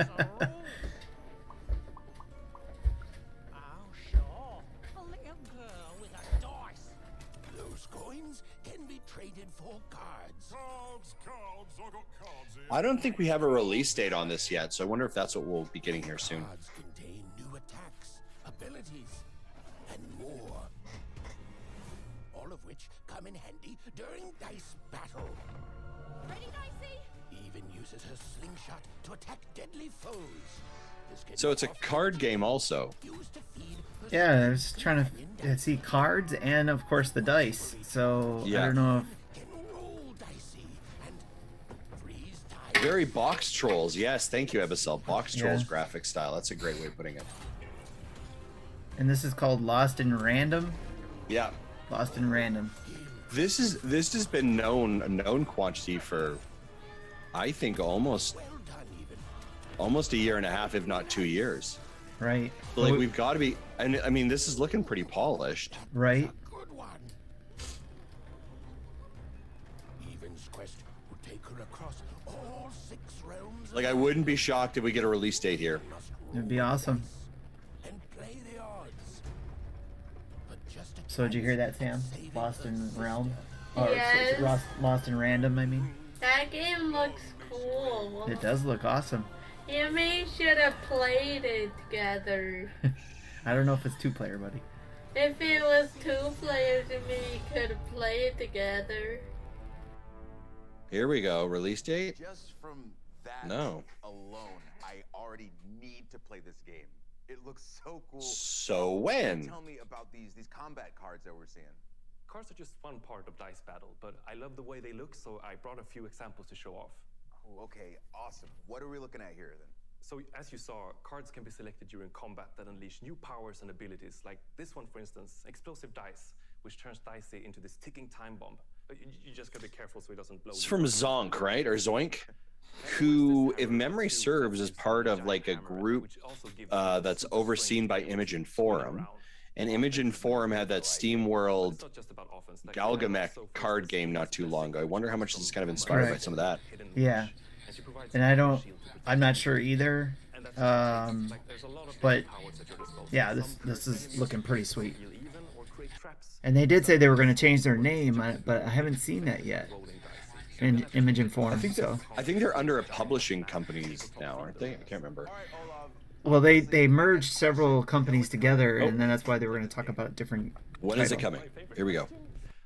Those coins can be traded for cards. I don't think we have a release date on this yet, so I wonder if that's what we'll be getting here soon. Cards contain new attacks, abilities, and more. All of which come in handy during dice battle. Ready, Dicey? Even uses her slingshot to attack deadly foes. This can So it's a card game also. used to feed her Yeah, I was trying to see cards and of course the dice. So I don't know if roll dicey and freeze time. Very Box Trolls. Yes, thank you, Ebicel. Box Yeah. Trolls graphic style. That's a great way of putting it. and this is called Lost in Random. Yeah. Lost in Random. This has been a known quantity for, I think, almost a year and a half, if not 2 years. Right. Like we've got to be, and I mean, this is looking pretty polished. Right. Good one. Even's quest will take her across all 6 realms Like I wouldn't be shocked if we get a release date here. It'd be awesome. and play the odds. But just a So did you hear that, Sam? Lost in Realm? Or Yes. Lost in Random, I mean. That game looks cool. It does look awesome. You and me should have played it together. I don't know if it's 2-player, buddy. If it was 2 players and me could have played together. Here we go. Release date? Just from that No. alone, I already need to play this game. It looks so cool. So when? Tell me about these combat cards that we're seeing. Cards are just one part of Dice Battle, but I love the way they look, so I brought a few examples to show off. Oh, okay, awesome. What are we looking at here then? So, as you saw, cards can be selected during combat that unleash new powers and abilities, like this one, for instance, Explosive Dice, which turns Dicey into this ticking time bomb. But you just gotta be careful so he doesn't blow. It's from Zonk, right? Or Zoink? Who, if memory serves, is part of like a group that's overseen by Imogen Forum. And Imogen Forum had that SteamWorld Galgamech card game not too long ago. I wonder how much this is kind of inspired by Correct. some of that. Yeah. And I'm not sure either. But yeah, this is looking pretty sweet. And they did say they were going to change their name, but I haven't seen that yet. In Imogen Forum. I think they're under a publishing company now, aren't they? I can't remember. Well, they merged several companies together, and then that's why they were going to talk about different. When is it title. coming? Here we go.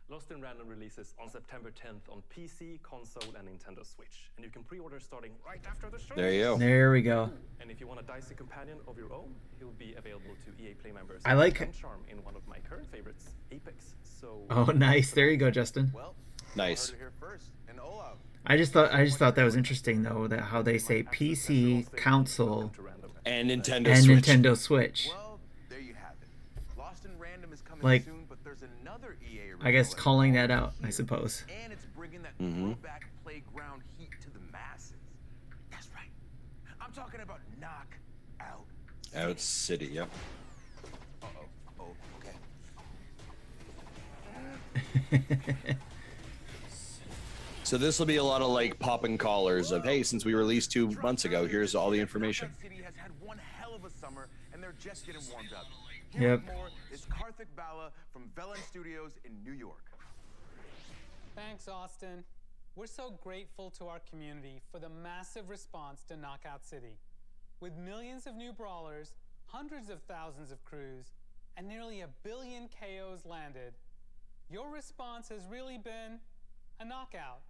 Lost in Random releases on September 10th on PC, console, and Nintendo Switch. And you can pre-order starting right after the show. There you go. There we go. And if you want a Dicey companion of your own, he will be available to EA Play members. I like- and Charm in one of my current favorites, Apex. So. Oh, nice. There you go, Justin. Nice. I just thought that was interesting though, that how they say PC, console, and Nintendo and Switch. Nintendo Switch. There you have it. Lost in Random is coming Like, soon, but there's another EA I guess calling that out, I suppose. and it's bringing that Mhm. throwback playground heat to the masses. That's right. I'm talking about Knock Out. Out City, yep. Oh, okay. So this will be a lot of like popping collars of, hey, since we released 2 months ago, here's all the information. City has had one hell of a summer, and they're just getting warmed up. Here Yep. with more is Karthik Bala from Velen Studios in New York. Thanks, Austin. We're so grateful to our community for the massive response to Knockout City. With millions of new brawlers, hundreds of thousands of crews, and nearly 1 billion KOs landed, your response has really been a knockout.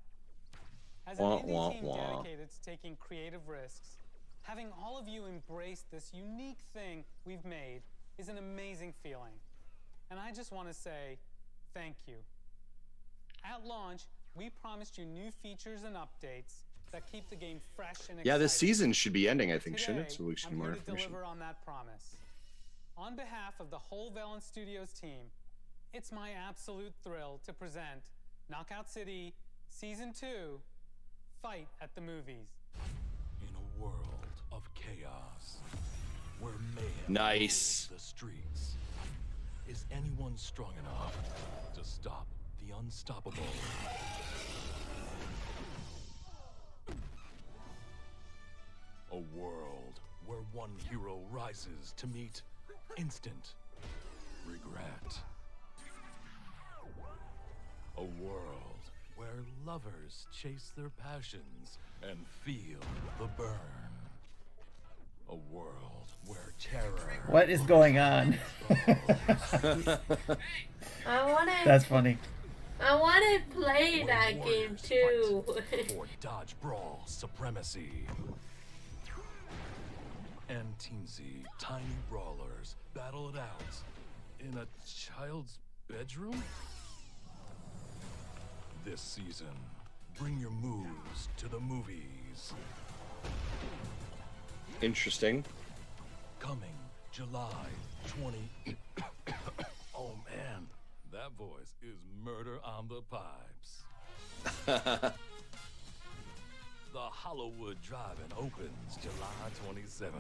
As an indie team dedicated to taking creative risks, having all of you embrace this unique thing we've made is an amazing feeling. And I just want to say thank you. At launch, we promised you new features and updates that keep the game fresh and exciting. Yeah, this season should be ending, I think, shouldn't it? Today, So we should I'm more here to information. deliver on that promise. On behalf of the whole Velen Studios team, it's my absolute thrill to present Knockout City Season 2, Fight at the Movies. In a world of chaos, where mayhem Nice. rules the streets, is anyone strong enough to stop the unstoppable? A world where one hero rises to meet instant regret. A world where lovers chase their passions and feel the burn. A world where terror. What is going on? I wanna. That's funny. I wanna play that game too. For dodge brawl supremacy. And teensy tiny brawlers battle it out in a child's bedroom? This season, bring your moves to the movies. Interesting. Coming July 20. Oh man, that voice is Murder on the Pipes. The Hollywood Drive-In opens July 27th.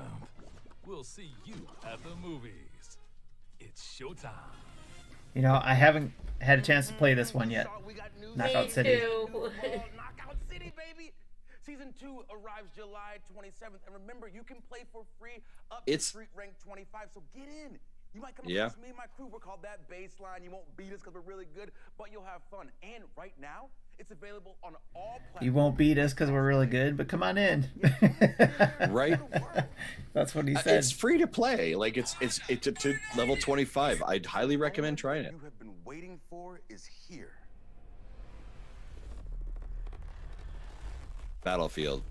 We'll see you at the movies. It's showtime. You know, I haven't had a chance to play this one yet. Knockout City. Knockout City, baby! Season 2 arrives July 27th. And remember, you can play for free up to Street Rank 25, so get in. You might come across me and my crew. We're called That Baseline. You won't beat us because we're really good, but you'll have fun. And right now, it's available on all platforms. You won't beat us because we're really good, but come on in. Right? That's what he said. It's free to play. Like it's to level 25. I'd highly recommend trying it. You have been waiting for is here. Battlefield.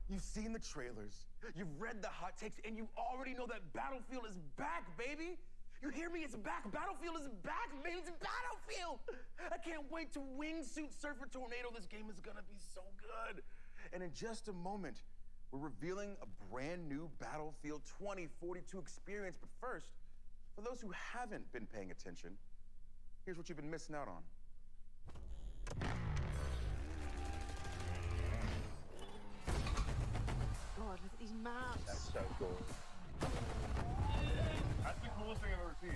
You've seen the trailers, you've read the hot takes, and you already know that Battlefield is back, baby. You hear me? It's back. Battlefield is back, baby. It's Battlefield. I can't wait to wingsuit surf a tornado. This game is gonna be so good. And in just a moment, we're revealing a brand new Battlefield 2042 experience. But first, for those who haven't been paying attention, here's what you've been missing out on. God, look at these maps. That's so cool. That's the coolest thing I've ever seen.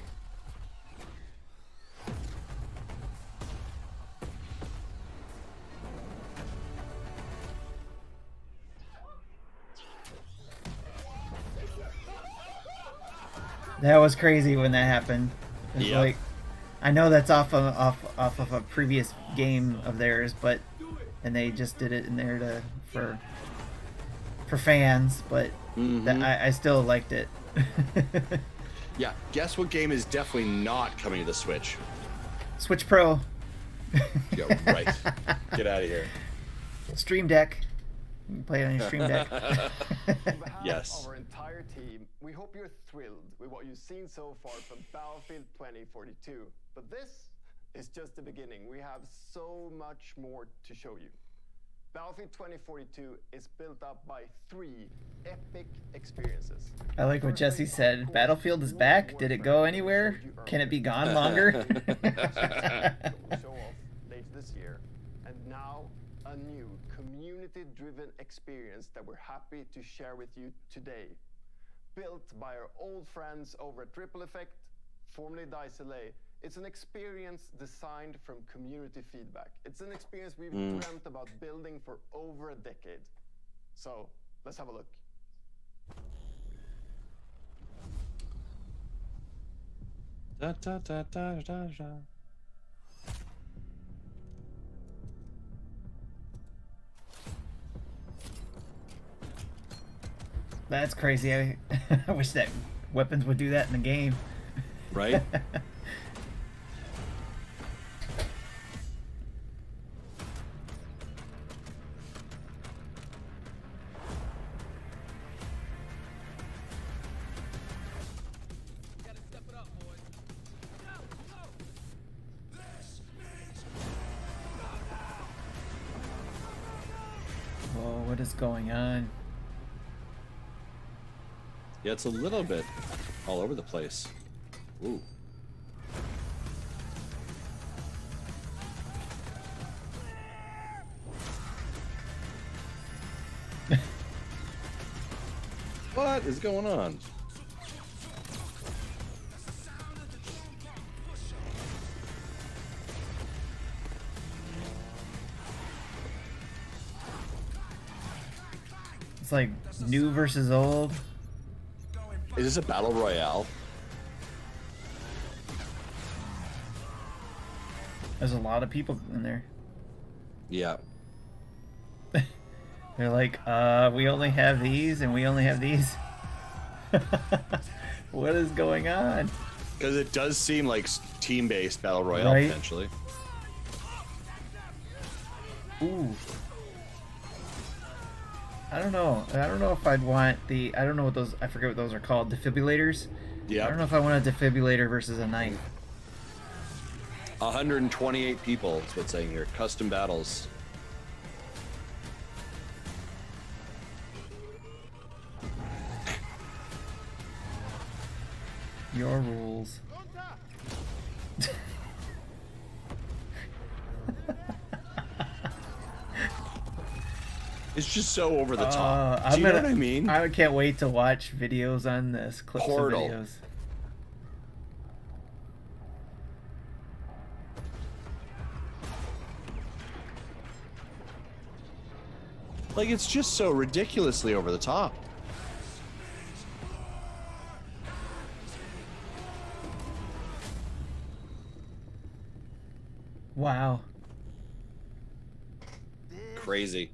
That was crazy when that happened. It's Yeah. like, I know that's off of a previous game of theirs, but and they just did it in there for fans, but I still liked it. Yeah, guess what game is definitely not coming to the Switch? Switch Pro. Yeah, right. Get out of here. Stream Deck. You can play it on your Stream Deck. Yes. Of our entire team, we hope you're thrilled with what you've seen so far from Battlefield 2042. But this is just the beginning. We have so much more to show you. Battlefield 2042 is built up by 3 epic experiences. I like what Jesse said. Battlefield is back. Did it go anywhere? Can it be gone longer? That will show off later this year. And now, a new community-driven experience that we're happy to share with you today. Built by our old friends over at Triple Effect, formerly Dice LA. It's an experience designed from community feedback. It's an experience we've dreamt about building for over a decade. So, let's have a look. Da, da, da, da, da, da. That's crazy. I wish that weapons would do that in the game. Right? Whoa, what is going on? Yeah, it's a little bit all over the place. Ooh. What is going on? It's like new versus old. Is this a battle royale? There's a lot of people in there. Yeah. They're like, we only have these and we only have these. What is going on? Because it does seem like team-based battle royale, Right. potentially. Ooh. I don't know. I don't know if I'd want the. I don't know what those. I forget what those are called. Defibrillators. Yeah. I don't know if I want a defibrillator versus a knife. 128 people is what's saying here. Custom battles. Your rules. It's just so over the top. Do you know what I mean? I can't wait to watch videos on this. Clips Portal. of videos. Like, it's just so ridiculously over the top. Wow. Crazy.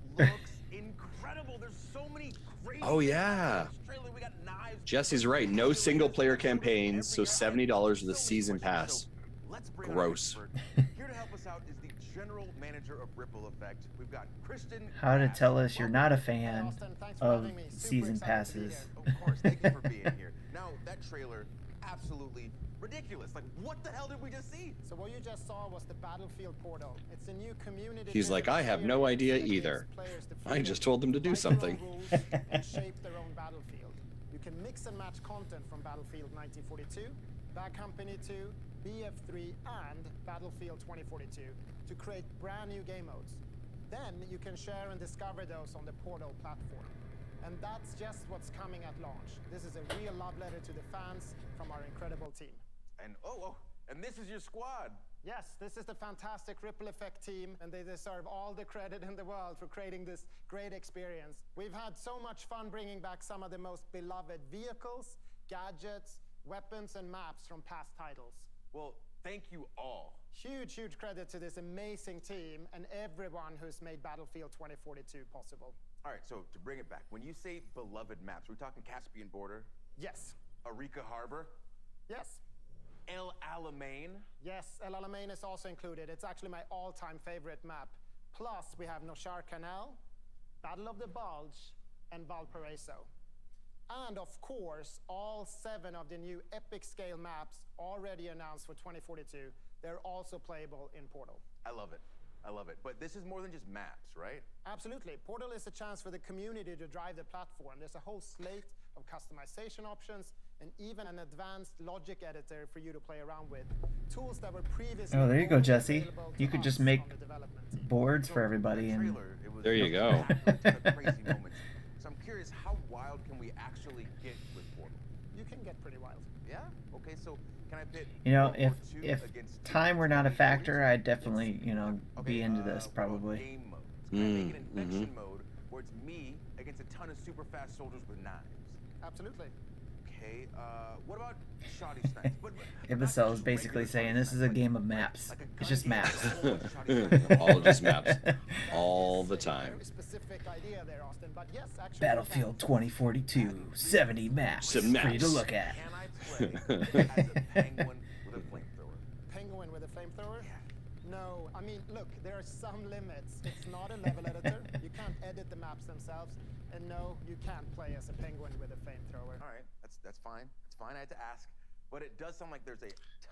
Incredible. There's so many crazy Oh, yeah. Jesse's right. No single-player campaigns, so $70 with a season pass. Gross. Here to help us out is the general manager of Ripple Effect. We've got Kristen. How to tell us you're not a fan of season passes. Of course, thank you for being here. Now, that trailer, absolutely ridiculous. Like, what the hell did we just see? So what you just saw was the Battlefield Portal. It's a new community. He's like, I have no idea either. I just told them to do something. And shape their own battlefield. You can mix and match content from Battlefield 1942, Bad Company 2, BF3, and Battlefield 2042 to create brand new game modes. Then you can share and discover those on the Portal platform. And that's just what's coming at launch. This is a real love letter to the fans from our incredible team. And and this is your squad. Yes, this is the fantastic Ripple Effect team, and they deserve all the credit in the world for creating this great experience. We've had so much fun bringing back some of the most beloved vehicles, gadgets, weapons, and maps from past titles. Well, thank you all. Huge credit to this amazing team and everyone who's made Battlefield 2042 possible. All right, so to bring it back, when you say beloved maps, we're talking Caspian Border? Yes. Arica Harbor? Yes. El Alamein? Yes, El Alamein is also included. It's actually my all-time favorite map. Plus, we have Noshar Canal, Battle of the Bulge, and Valparaiso. And of course, all 7 of the new epic scale maps already announced for 2042, they're also playable in Portal. I love it. I love it. But this is more than just maps, right? Absolutely. Portal is a chance for the community to drive the platform. There's a whole slate of customization options and even an advanced logic editor for you to play around with. Tools that were previously Oh, there you go, only Jesse. available to You could us just make on the development team. boards for everybody and There you go. Crazy moments. So I'm curious, how wild can we actually get with Portal? You can get pretty wild. Yeah? Okay, so can I pit you know, World War II if against time were not a factor, I'd definitely, you know, be into this probably. game modes? Can I make an infection mode where it's me against a ton of super fast soldiers with knives? Absolutely. okay. What about Shoddy Snipes? Ibicel is basically saying this is a game of maps. It's just maps. All just maps. All the time. Specific idea there, Austin, but yes, actually. Battlefield 2042, 70 maps Some for you to maps. look at. Penguin with a flamethrower? No, I mean, look, there are some limits. It's not a level editor. You can't edit the maps themselves. And no, you can't play as a penguin with a flamethrower. All right, that's fine. It's fine. I had to ask, but it does sound like there's a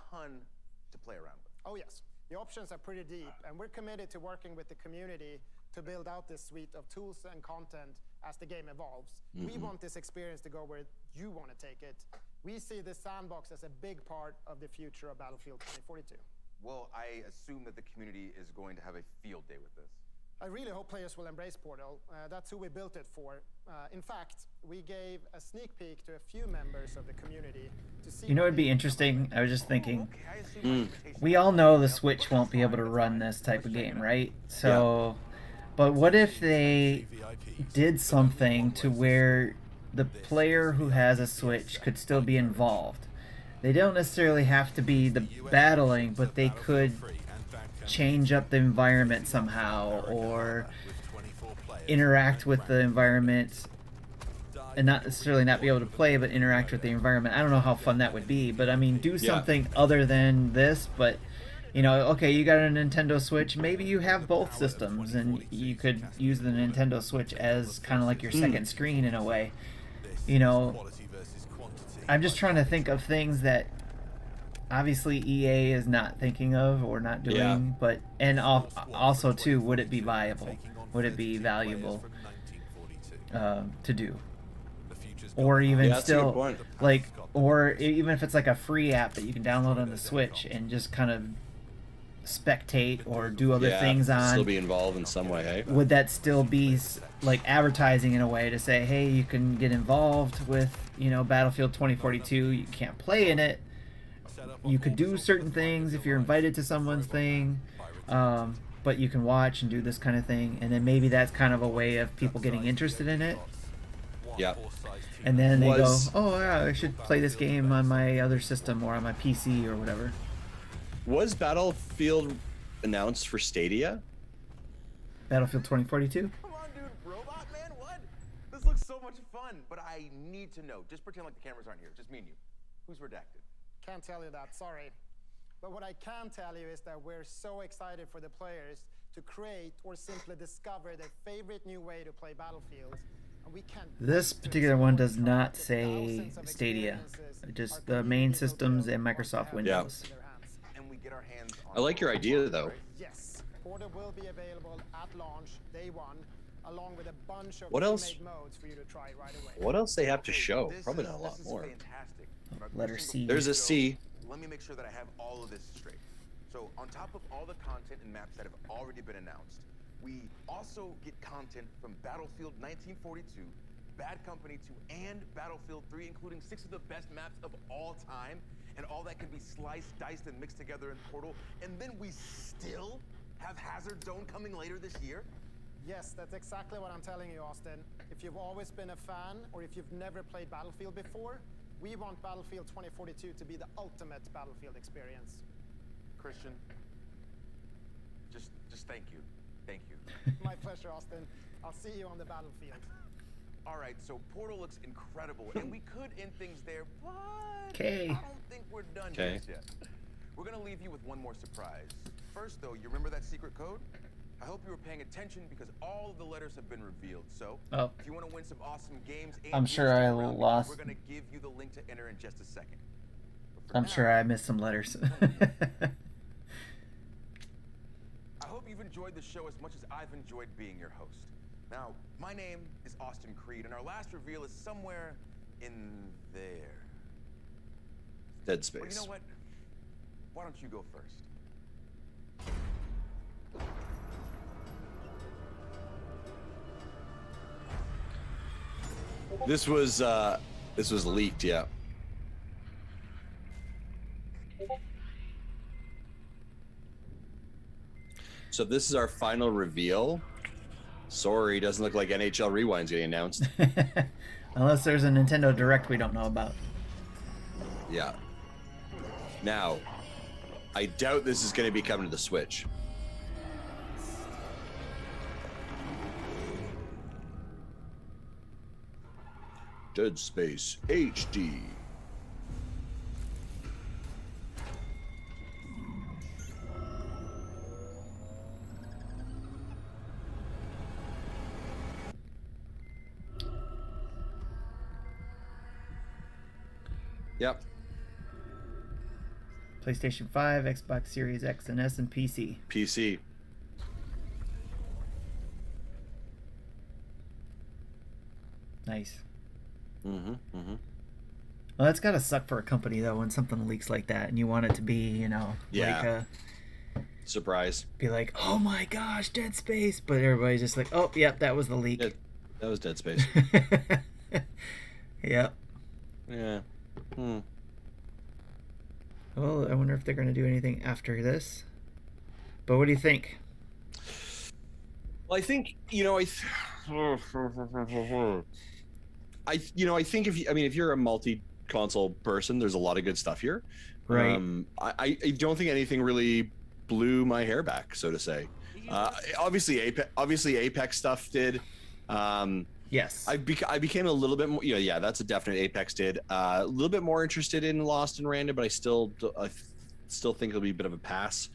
ton to play around with. Oh yes, the options are pretty deep, and we're committed to working with the community to build out this suite of tools and content as the game evolves. We want this experience to go where you want to take it. We see this sandbox as a big part of the future of Battlefield 2042. Well, I assume that the community is going to have a field day with this. I really hope players will embrace Portal. That's who we built it for. In fact, we gave a sneak peek to a few members of the community to see. You know what would be interesting? I was just thinking, we all know the Switch won't be able to run this type of game, right? So, but what if they did something to where the player who has a Switch could still be involved? They don't necessarily have to be the battling, but they could change up the environment somehow, or interact with the environment, and not necessarily not be able to play, but interact with the environment. I don't know how fun that would be, but I mean, do something other than this. But you know, okay, you got a Nintendo Switch, maybe you have both systems, and you could use the Nintendo Switch as kind of like your second screen in a way. You know, I'm just trying to think of things that obviously EA is not thinking of or not doing, but and also too, would it be viable? Would it be valuable to do? Or even still, like, or even if it's like a free app that you can download on the Switch and just kind of spectate or do other things on, still be involved in some way, hey? Would that still be like advertising in a way to say, hey, you can get involved with, you know, Battlefield 2042, you can't play in it, you could do certain things if you're invited to someone's thing, but you can watch and do this kind of thing, and then maybe that's kind of a way of people getting interested in it. Yeah. And then they go, oh yeah, I should play this game on my other system or on my PC or whatever. Was Battlefield announced for Stadia? Battlefield 2042? Come on, dude, Robot Man, what? This looks so much fun, but I need to know. Just pretend like the cameras aren't here. Just me and you. Who's redacted? Can't tell you that, sorry. But what I can tell you is that we're so excited for the players to create or simply discover their favorite new way to play Battlefield. And we can't. This particular one does not say Stadia, just the main systems and Microsoft Windows. And we get our hands on I like your idea, though. Yes, Portal will be available at launch, day one, along with a bunch of What else? pre-made modes for you to try right away. What else they have to show? Probably not a lot more. fantastic. Letter C. There's a C. Let me make sure that I have all of this straight. So on top of all the content and maps that have already been announced, we also get content from Battlefield 1942, Bad Company 2, and Battlefield 3, including 6 of the best maps of all time, and all that can be sliced, diced, and mixed together in Portal. And then we still have Hazard Zone coming later this year? Yes, that's exactly what I'm telling you, Austin. If you've always been a fan, or if you've never played Battlefield before, we want Battlefield 2042 to be the ultimate Battlefield experience. Christian, just thank you. Thank you. My pleasure, Austin. I'll see you on the battlefield. All right, so Portal looks incredible, and we could end things there, but Okay. I don't think we're done just yet. We're gonna leave you with one more surprise. First, though, you remember that secret code? I hope you were paying attention because all of the letters have been revealed. So, if you want to win some awesome games, and I'm sure I we're lost. gonna give you the link to enter in just a second. I'm sure I missed some letters. I hope you've enjoyed the show as much as I've enjoyed being your host. Now, my name is Austin Creed, and our last reveal is somewhere in there. Dead Space. Well, you know what? Why don't you go first? This was leaked, yeah. So this is our final reveal. Sorry, doesn't look like NHL Rewind's getting announced. Unless there's a Nintendo Direct we don't know about. Yeah. Now, I doubt this is going to be coming to the Switch. Dead Space HD. Yep. PlayStation 5, Xbox Series X and S, and PC. PC. Nice. Mm-hmm. Mm-hmm. Well, that's gotta suck for a company though when something leaks like that, and you want it to be, you know, Yeah. like a Surprise. be like, oh my gosh, Dead Space, but everybody's just like, oh, yep, that was the leak. That was Dead Space. Yep. Yeah. Hmm. Well, I wonder if they're gonna do anything after this. But what do you think? Well, I think, you know, I think if you're a multi-console person, there's a lot of good stuff here. Right. I don't think anything really blew my hair back, so to say. Obviously Apex stuff did. Yes. I became a little bit more. Yeah, that's a definite. Apex did. A little bit more interested in Lost and Random, but I still think it'll be a bit of a pass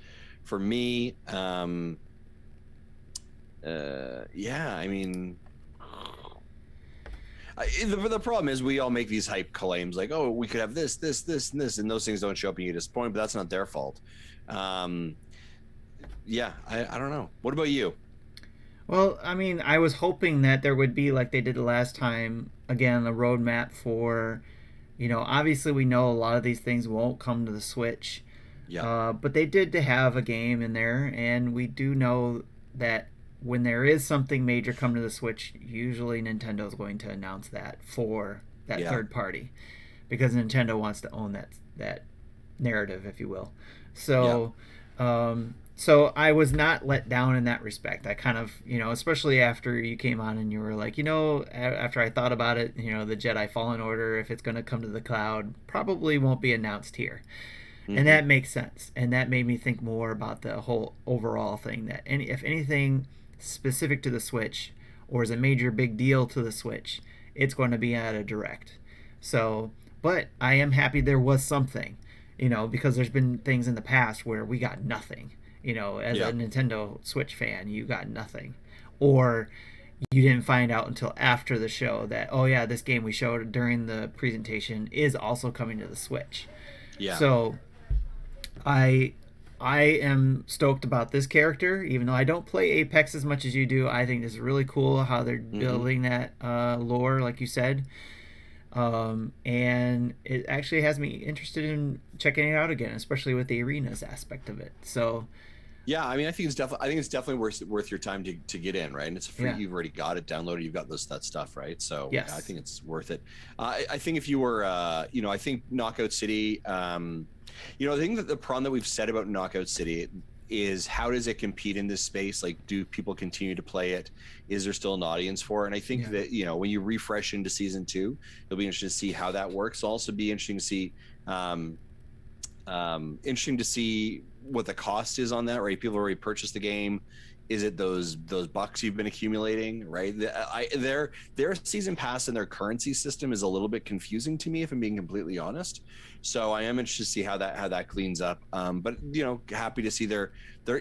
for me. Yeah, I mean, the problem is we all make these hype claims like, oh, we could have this, and this, and those things don't show up and you get disappointed, but that's not their fault. Yeah, I don't know. What about you? Well, I mean, I was hoping that there would be, like they did the last time, again, a roadmap for, you know, obviously we know a lot of these things won't come to the Switch. Yeah. But they did to have a game in there, and we do know that when there is something major come to the Switch, usually Nintendo is going to announce that for that third party, because Nintendo wants to own that narrative, if you will. So, so I was not let down in that respect. I kind of, you know, especially after you came on and you were like, you know, after I thought about it, you know, the Jedi Fallen Order, if it's going to come to the cloud, probably won't be announced here. Mm-hmm. And that makes sense. And that made me think more about the whole overall thing, that if anything specific to the Switch or is a major big deal to the Switch, it's going to be at a Direct. So, but I am happy there was something, you know, because there's been things in the past where we got nothing. You know, as a Nintendo Switch fan, you got nothing. Or you didn't find out until after the show that, oh yeah, this game we showed during the presentation is also coming to the Switch. Yeah. So I am stoked about this character, even though I don't play Apex as much as you do. I think this is really cool how they're building that lore, like you said. And it actually has me interested in checking it out again, especially with the arenas aspect of it. So yeah, I mean, I think it's definitely worth your time to get in, right? And it's free. Yeah. You've already got it downloaded. You've got that stuff, right? So yes. I think it's worth it. I think if you were, you know, I think Knockout City, you know, I think that the problem that we've said about Knockout City is how does it compete in this space? Like, do people continue to play it? Is there still an audience for it? And I think that, you know, when you refresh into season 2, it'll be interesting to see how that works. It'll also be interesting to see what the cost is on that, right? People already purchased the game. Is it those bucks you've been accumulating, right? Their season pass and their currency system is a little bit confusing to me, if I'm being completely honest. So I am interested to see how that cleans up. But you know, happy to see they're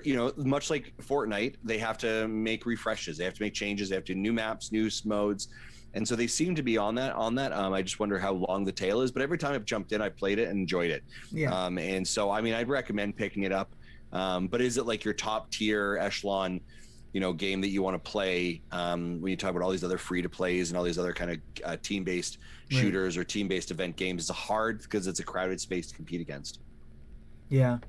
you know, much like Fortnite, they have to make refreshes, they have to make changes, they have to do new maps, new modes. And so they seem to be on that. I just wonder how long the tail is. But every time I've jumped in, I played it and enjoyed it. Yeah. And so, I mean, I'd recommend picking it up. But is it like your top tier echelon, you know, game that you want to play when you talk about all these other free to plays and all these other kind of team-based shooters or team-based event games? It's hard because it's a crowded space to compete against. Yeah.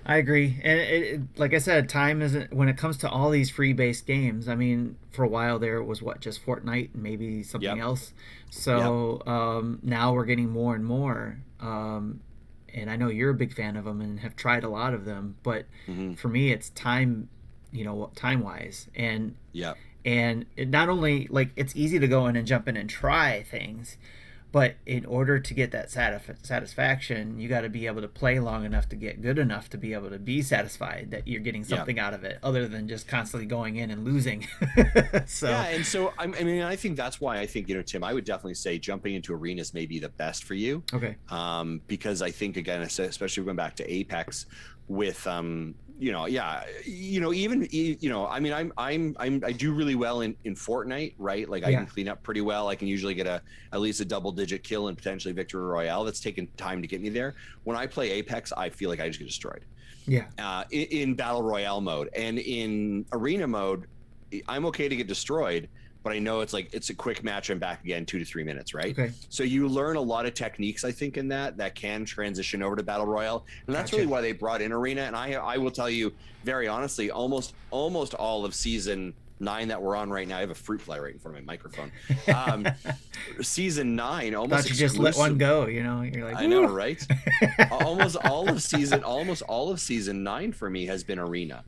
I agree, and it, like I said, time isn't when it comes to all these free-based games. I mean, for a while there, it was just Fortnite and maybe something else. So now we're getting more and more, and I know you're a big fan of them and have tried a lot of them. But for me, it's time, you know, time-wise, and it not only like it's easy to go in and jump in and try things, But in order to get that satisfaction, you got to be able to play long enough to get good enough to be able to be satisfied that you're getting something out of it, other than just constantly going in and losing. So yeah, and so I mean, I think that's why I think, Tim, I would definitely say jumping into arenas may be the best for you. Okay. Because I think, again, especially going back to Apex with even I do really well in Fortnite, right? Like I can clean up pretty well. I can usually get at least a double-digit kill and potentially victory royale. That's taken time to get me there. When I play Apex, I feel like I just get destroyed. Yeah. In battle royale mode and in arena mode, I'm okay to get destroyed, but I know it's a quick match and back again 2 to 3 minutes, right? Okay. So you learn a lot of techniques, I think, in that can transition over to battle royale, and that's really why they brought in arena. And I will tell you very honestly, almost all of season 9 that we're on right now. I have a fruit fly right in front of my microphone. Season 9 almost. Thought you just let one go. You're like, I know, right? almost all of season 9 for me has been arena.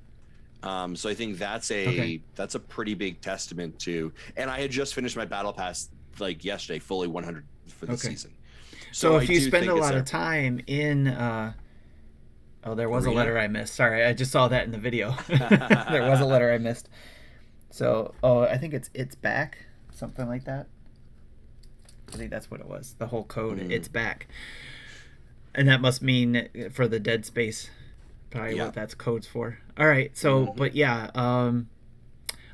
So I think that's a pretty big testament to, and I had just finished my battle pass like yesterday, fully 100 for the season. So if you spend a lot of time in, there was a letter I missed. Sorry, I just saw that in the video. There was a letter I missed. So, I think it's back, something like that. I think that's what it was. The whole code, it's back, and that must mean for the Dead Space. Probably what that's codes for. All right, so but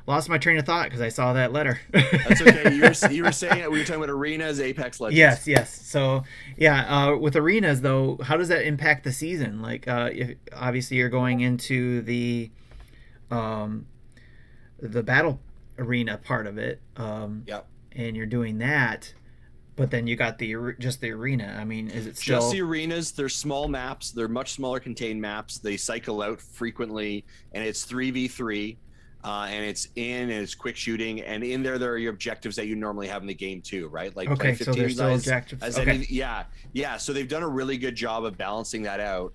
lost my train of thought because I saw that letter. That's okay. You were saying we were talking about arenas, Apex Legends. Yes. So with arenas though, how does that impact the season? Like, if obviously you're going into the battle arena part of it, and you're doing that. But then you got just the arena. I mean, is it still just the arenas? They're small maps. They're much smaller contained maps. They cycle out frequently, and it's 3v3, and it's quick shooting. And in there are your objectives that you normally have in the game too, right? Like okay, so there's still objectives. Yeah. So they've done a really good job of balancing that out.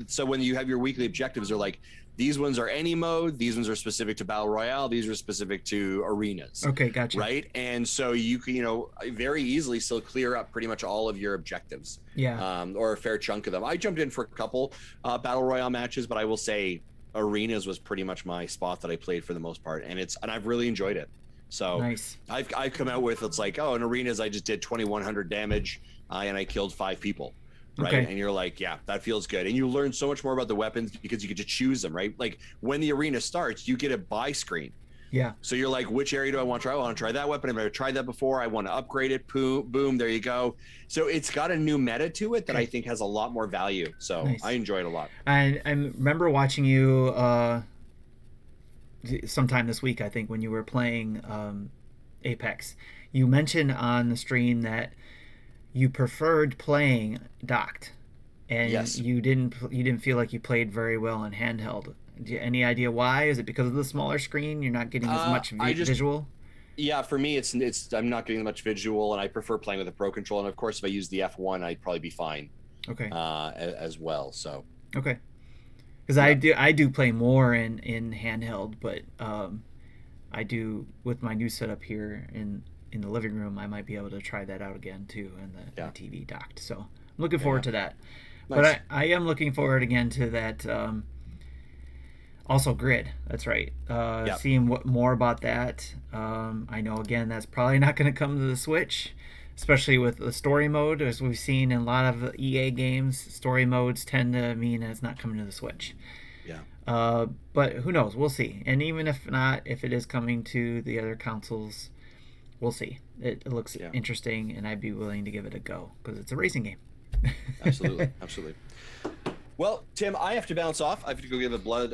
So when you have your weekly objectives, they're like, these ones are any mode. These ones are specific to Battle Royale. These are specific to arenas. Okay, gotcha. Right? And so you can, very easily still clear up pretty much all of your objectives. Yeah. Or a fair chunk of them. I jumped in for a couple Battle Royale matches, but I will say arenas was pretty much my spot that I played for the most part. And I've really enjoyed it. So nice. I've come out with, it's like, in arenas, I just did 2,100 damage and I killed 5 people. Right. Okay. And you're like, yeah, that feels good. And you learn so much more about the weapons because you get to choose them, right? Like when the arena starts, you get a buy screen. Yeah. So you're like, which area do I want to try? I want to try that weapon. I've never tried that before. I want to upgrade it. Boom, there you go. So it's got a new meta to it that I think has a lot more value. So nice. I enjoy it a lot. I remember watching you sometime this week, I think, when you were playing Apex. You mentioned on the stream that you preferred playing docked, and you didn't feel like you played very well on handheld. Do you, any idea why? Is it because of the smaller screen? You're not getting as much visual? Yeah, for me, it's I'm not getting much visual, and I prefer playing with a Pro Controller. And of course, if I use the F1, I'd probably be fine. Okay. As well, so. Okay. Because I do play more in handheld, but I do with my new setup here in the living room. I might be able to try that out again too, and the TV docked. So I'm looking forward to that. Nice. But I am looking forward again to that. Also Grid. That's right. Seeing what more about that. I know again that's probably not going to come to the Switch, especially with the story mode, as we've seen in a lot of EA games. Story modes tend to mean it's not coming to the Switch. Yeah. But who knows? We'll see. And even if not, if it is coming to the other consoles, we'll see. It looks interesting, and I'd be willing to give it a go because it's a racing game. Absolutely. Well, Tim, I have to bounce off. I have to go give a blood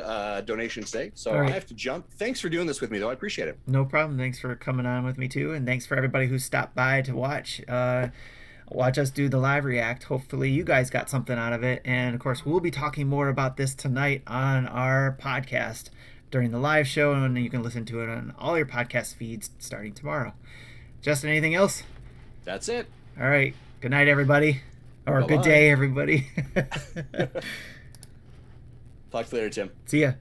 donation today, so I have to jump. Thanks for doing this with me, though. I appreciate it. No problem. Thanks for coming on with me, too, and thanks for everybody who stopped by to watch us do the live react. Hopefully you guys got something out of it, and, of course, we'll be talking more about this tonight on our podcast during the live show, and you can listen to it on all your podcast feeds starting tomorrow. Justin, anything else? That's it. All right. Good night, everybody. Or good day, everybody. Talk to you later, Tim. See ya.